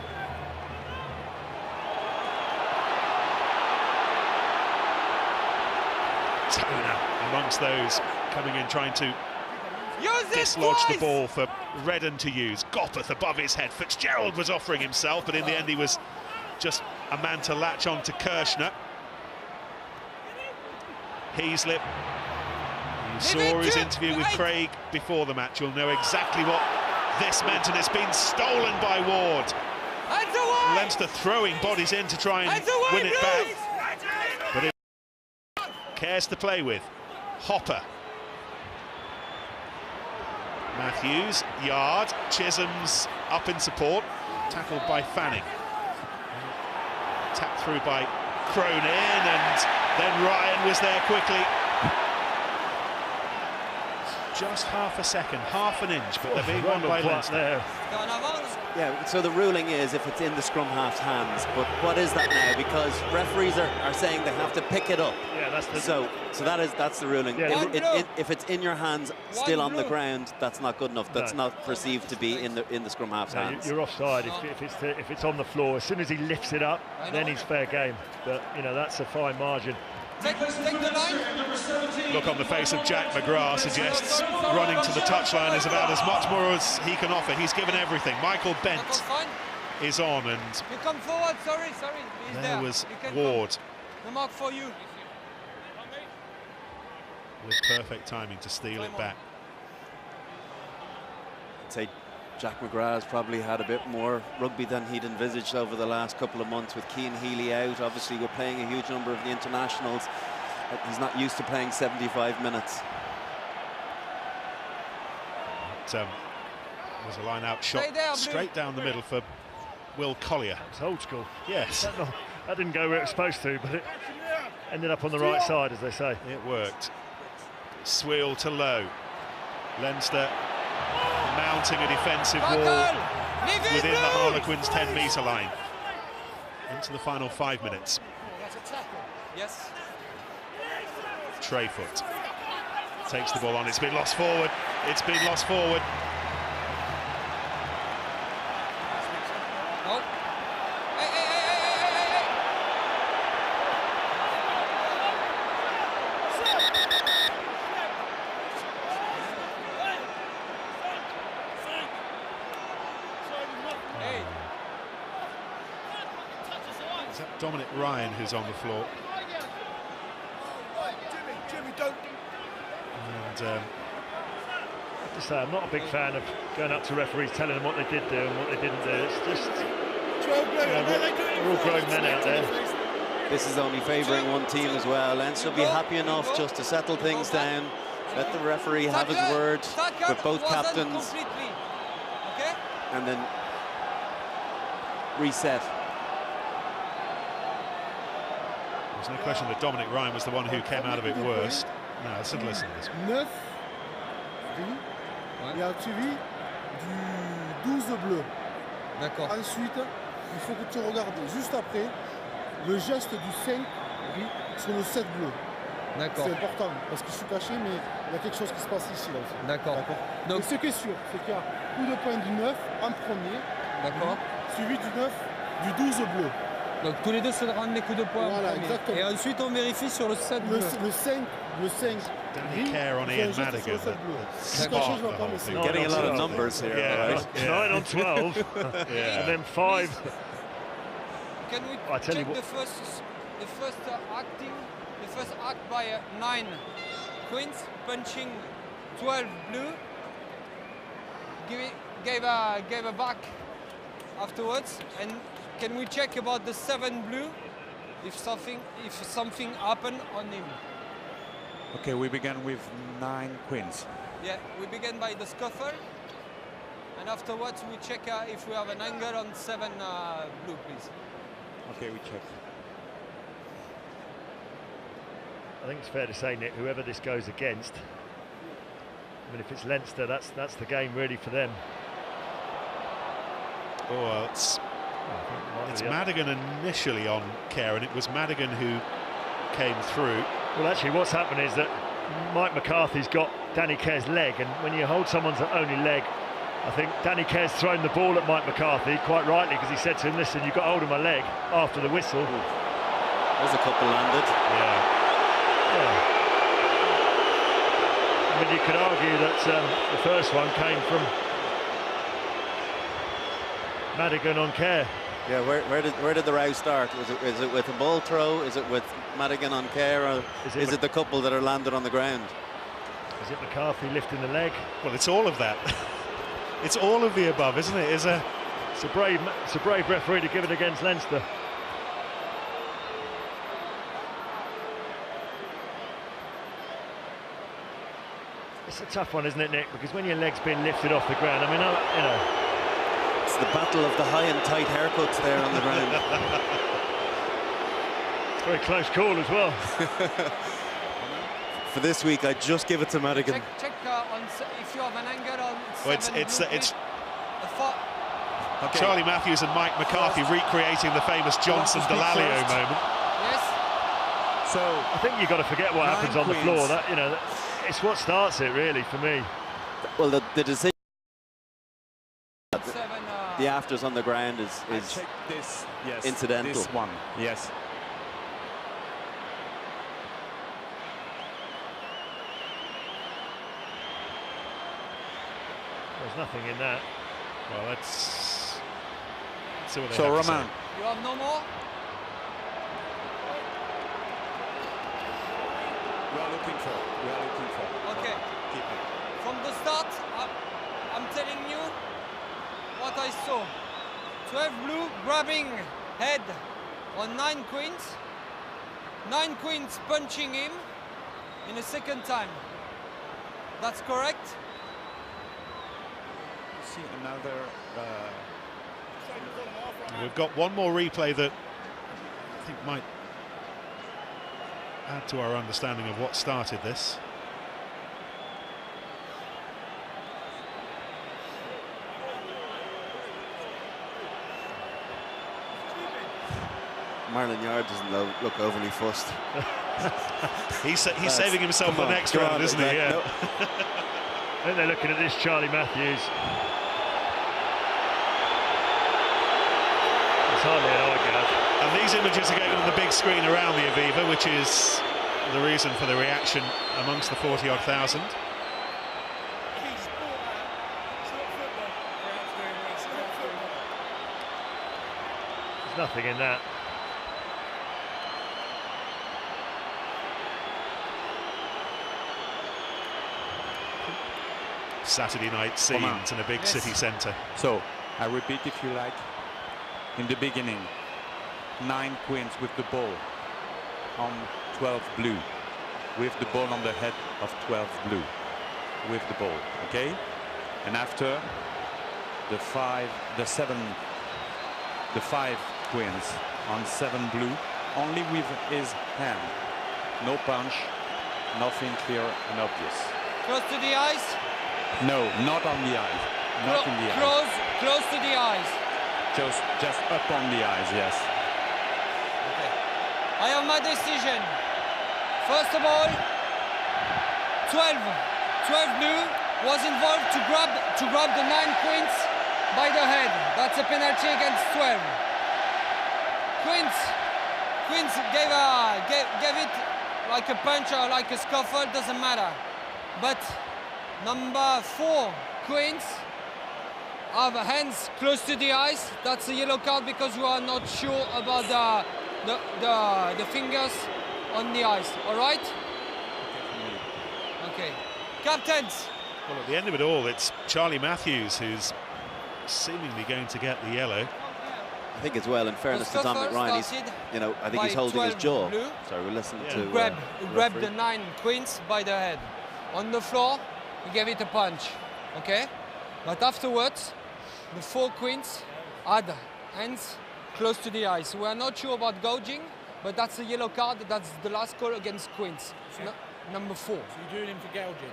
Tona amongst those coming in trying to dislodge the ball for Redden to use. Gopeth above his head. Fitzgerald was offering himself, but in the end he was just a man to latch on to Kirshner. Heaslip, you saw his interview with Craig before the match. You'll know exactly what this meant, and it's been stolen by Ward. Leinster throwing bodies in to try and win it back, but it cares to play with. Hopper, Matthews, Yard, Chisholm's up in support, tackled by Fanning. Tapped through by Cronin, and then Ryan was there quickly. Just half a second, half an inch, but they're being won by Leinster. Yeah, so the ruling is if it's in the scrum half's hands, but what is that now? Because referees are saying they have to pick it up. Yeah, that's the... So that's the ruling. Yeah, if it's in your hands, still on the ground, that's not good enough. That's not perceived to be in the scrum half's hands. You're offside if it's on the floor. As soon as he lifts it up, then he's fair game. But you know, that's a fine margin. Take the line. Look on the face of Jack McGrath suggests running to the touchline is about as much more as he can offer. He's given everything. Michael Bent is on, and you come forward. Sorry. He's there was Ward. The mark for you. With perfect timing to steal it back. I'd say Jack McGrath's probably had a bit more rugby than he'd envisaged over the last couple of months with Cian Healy out. Obviously, we're playing a huge number of the internationals. He's not used to playing 75 minutes. It was a line-out shot straight down the middle for Will Collier. It's old school. Yes. That didn't go where it was supposed to, but it ended up on the right side, as they say. It worked. Sweel to Low. Leinster mounting a defensive wall within the Harlequins' 10-metre line. Into the final 5 minutes. Yes. Treyfoot takes the ball on. It's been lost forward. It's been lost forward. Oh. Is that Dominic Ryan who's on the floor? Jimmy, don't. And I have to say, I'm not a big fan of going up to referees telling them what they did do and what they didn't do. It's just, we're all grown men out there. This is only favouring one team as well. Leinster will be happy enough just to settle things down, let the referee have his word with both captains, and then reset. There's no question that Dominic Ryan was the one who came out of it worst. No, listen to this. 9 et un suivi du 12 bleu. D'accord. Ensuite, il faut que tu regardes juste après le geste du 5 sur le 7 bleu. D'accord. C'est important parce que je suis caché, mais il y a quelque chose qui se passe ici là aussi. D'accord. Donc ce qui est sûr, c'est qu'il y a coup de poing du 9 en premier. D'accord. Suivi du 9, du 12 bleu. Donc tous les deux se rendent les coups de poing. Voilà, exactement. Et ensuite on vérifie sur le 7 bleu. Le 5. Danny Kerr on Ian Madigan. Getting a lot of numbers here. Yeah. Right? 9 on 12, Yeah. and then 5. Can we I tell you check what. the first act by 9 Queens punching 12 blue. Gave a back afterwards, and can we check about the 7 blue if something happened on him? Okay, we began with 9 queens. Yeah, we begin by the scuffle, and afterwards we check if we have an angle on 7 blue, please. Okay, we check. I think it's fair to say, Nick, whoever this goes against, I mean, if it's Leinster, that's the game really for them. Oh, well, it's Madigan initially on Kerr, and it was Madigan who came through. Well, actually, what's happened is that Mike McCarthy's got Danny Kerr's leg, and when you hold someone's only leg, I think Danny Kerr's thrown the ball at Mike McCarthy, quite rightly, because he said to him, listen, you've got hold of my leg after the whistle. There's a couple landed. Yeah. I mean, you could argue that the first one came from Madigan on Kerr. Yeah, where did the row start? Is it with a ball throw? Is it with Madigan on Kerr? Or is it the couple that are landed on the ground? Is it McCarthy lifting the leg? Well, it's all of that. It's all of the above, isn't it? It's a brave referee to give it against Leinster. It's a tough one, isn't it, Nick? Because when your leg's been lifted off the ground, I mean, you know. It's the battle of the high and tight haircuts there on the ground. Very close call as well. For this week, I just give it to Madigan. Check on if you have an angle on. Well, it's okay. Charlie Matthews and Mike McCarthy recreating the famous Johnson-Delalio moment. Yes. So I think you've got to forget what happens on the floor. That, you know, it's what starts it really for me. Well, the decision. The afters on the ground is this, yes, incidental. This one, yes. There's nothing in that. Well, let's see what they so have Romain, to say. You have no more? we are looking for. Okay. Keep it. From the start, I'm telling you what I saw. 12 blue grabbing head on 9 queens. 9 queens punching him in a second time. That's correct? See another. We've got one more replay that I think might add to our understanding of what started this. Marlon Yard doesn't look overly fussed. He's saving himself for the next round, isn't he? Yeah. I think they're looking at this Charlie Matthews. It's hardly an argument. And these images are going on the big screen around the Aviva, which is the reason for the reaction amongst the 40-odd thousand. There's nothing in that. Saturday night scenes in a big city centre. So, I repeat if you like. In the beginning, 9 queens with the ball on 12 blue, with the ball on the head of 12 blue, with the ball, okay? And after, the 5 queens on 7 blue, only with his hand. No punch, nothing clear and obvious. Close to the eyes? No, not on the eyes. Not in the eyes. Close to the eyes. Just up on the eyes, yes. Okay. I have my decision. First of all, 12 blue was involved to grab the 9 queens by the head. That's a penalty against 12. Queens gave it like a punch or like a scuffle, doesn't matter. But number 4 queens have hands close to the eyes. That's a yellow card because you are not sure about the fingers on the eyes. All right? Okay. Captains. Well, at the end of it all, it's Charlie Matthews who's seemingly going to get the yellow. I think as well, in fairness to Dominic Ryan, I think he's holding his jaw. Blue. Sorry, we'll listen to He grabbed the 9 queens by the head. On the floor, he gave it a punch. Okay? But afterwards, the 4 queens had hands close to the eyes. We are not sure about gouging, but that's a yellow card. That's the last call against queens. Number 4. So you're doing him for gouging?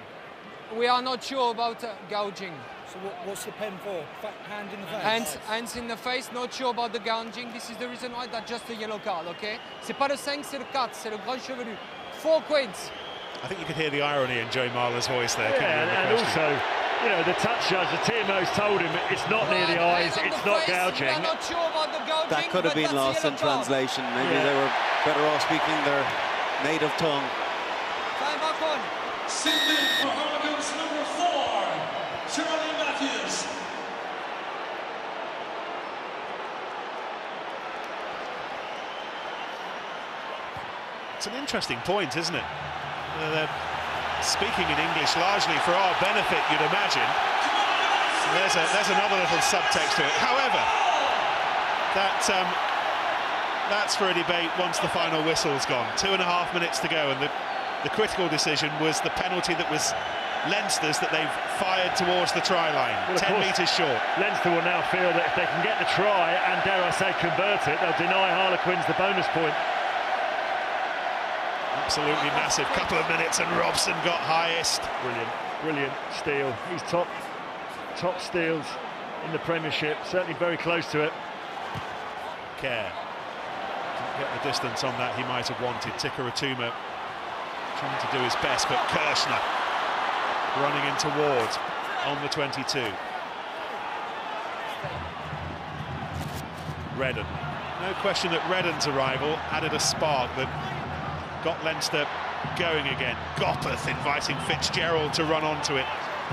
We are not sure about gouging. So what's the pen for? Hand in the face? Hands in the face, not sure about the gouging. This is the reason why that's just a yellow card, okay? C'est pas le 5, c'est le 4, c'est le grand chevelu. 4 queens. I think you could hear the irony in Joe Marler's voice there. Yeah, and also, you know, the touch judge, the TMO's told him it's not near the eyes, it's not gouging. We are not sure about the gouging. That could have been lost in translation. Maybe they were better off speaking their native tongue. Time back on. Sydney for Harlequins number 4, Charlie Matthews. It's an interesting point, isn't it? They're speaking in English largely for our benefit, you'd imagine. There's another little subtext to it. However, that's for a debate once the final whistle's gone. 2.5 minutes to go, and the critical decision was the penalty that was Leinster's that they've fired towards the try line, well, 10 metres short. Leinster will now feel that if they can get the try and, dare I say, convert it, they'll deny Harlequins the bonus point. Absolutely massive. Couple of minutes and Robson got highest. Brilliant steal. He's top steals in the Premiership, certainly very close to it. Kerr didn't get the distance on that he might have wanted. Tikaratuma trying to do his best, but Kirshner running into Ward on the 22. Redden. No question that Redden's arrival added a spark that got Leinster going again. Gopperth inviting Fitzgerald to run onto it.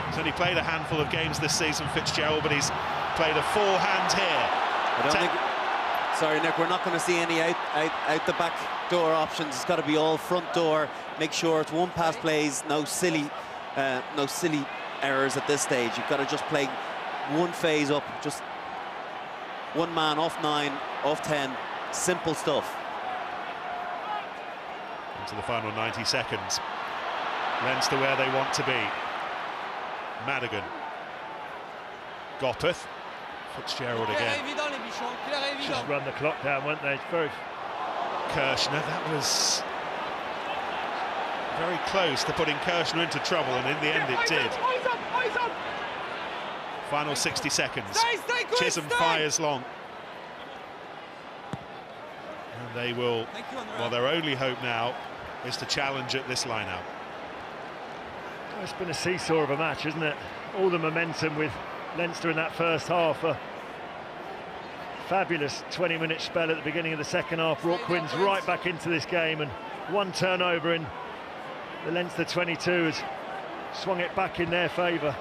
He's only played a handful of games this season, Fitzgerald, but he's played a full hand here. I don't think, sorry, Nick, we're not going to see any out the back door options. It's got to be all front door. Make sure it's one pass plays, no silly errors at this stage. You've got to just play one phase up, just one man off 9, off 10, simple stuff. Into the final 90 seconds. Leinster where they want to be. Madigan. Gopperth. Fitzgerald again. Just run the clock down, weren't they? It's very... Kirshner, that was very close to putting Kirshner into trouble, and in the end it did. Final 60 seconds. Chisholm fires long. And they will, well, their only hope now is to challenge at this line-out. It's been a seesaw of a match, isn't it? All the momentum with Leinster in that first half. A fabulous 20-minute spell at the beginning of the second half brought Quins right back into this game, and one turnover in the Leinster 22 has swung it back in their favour.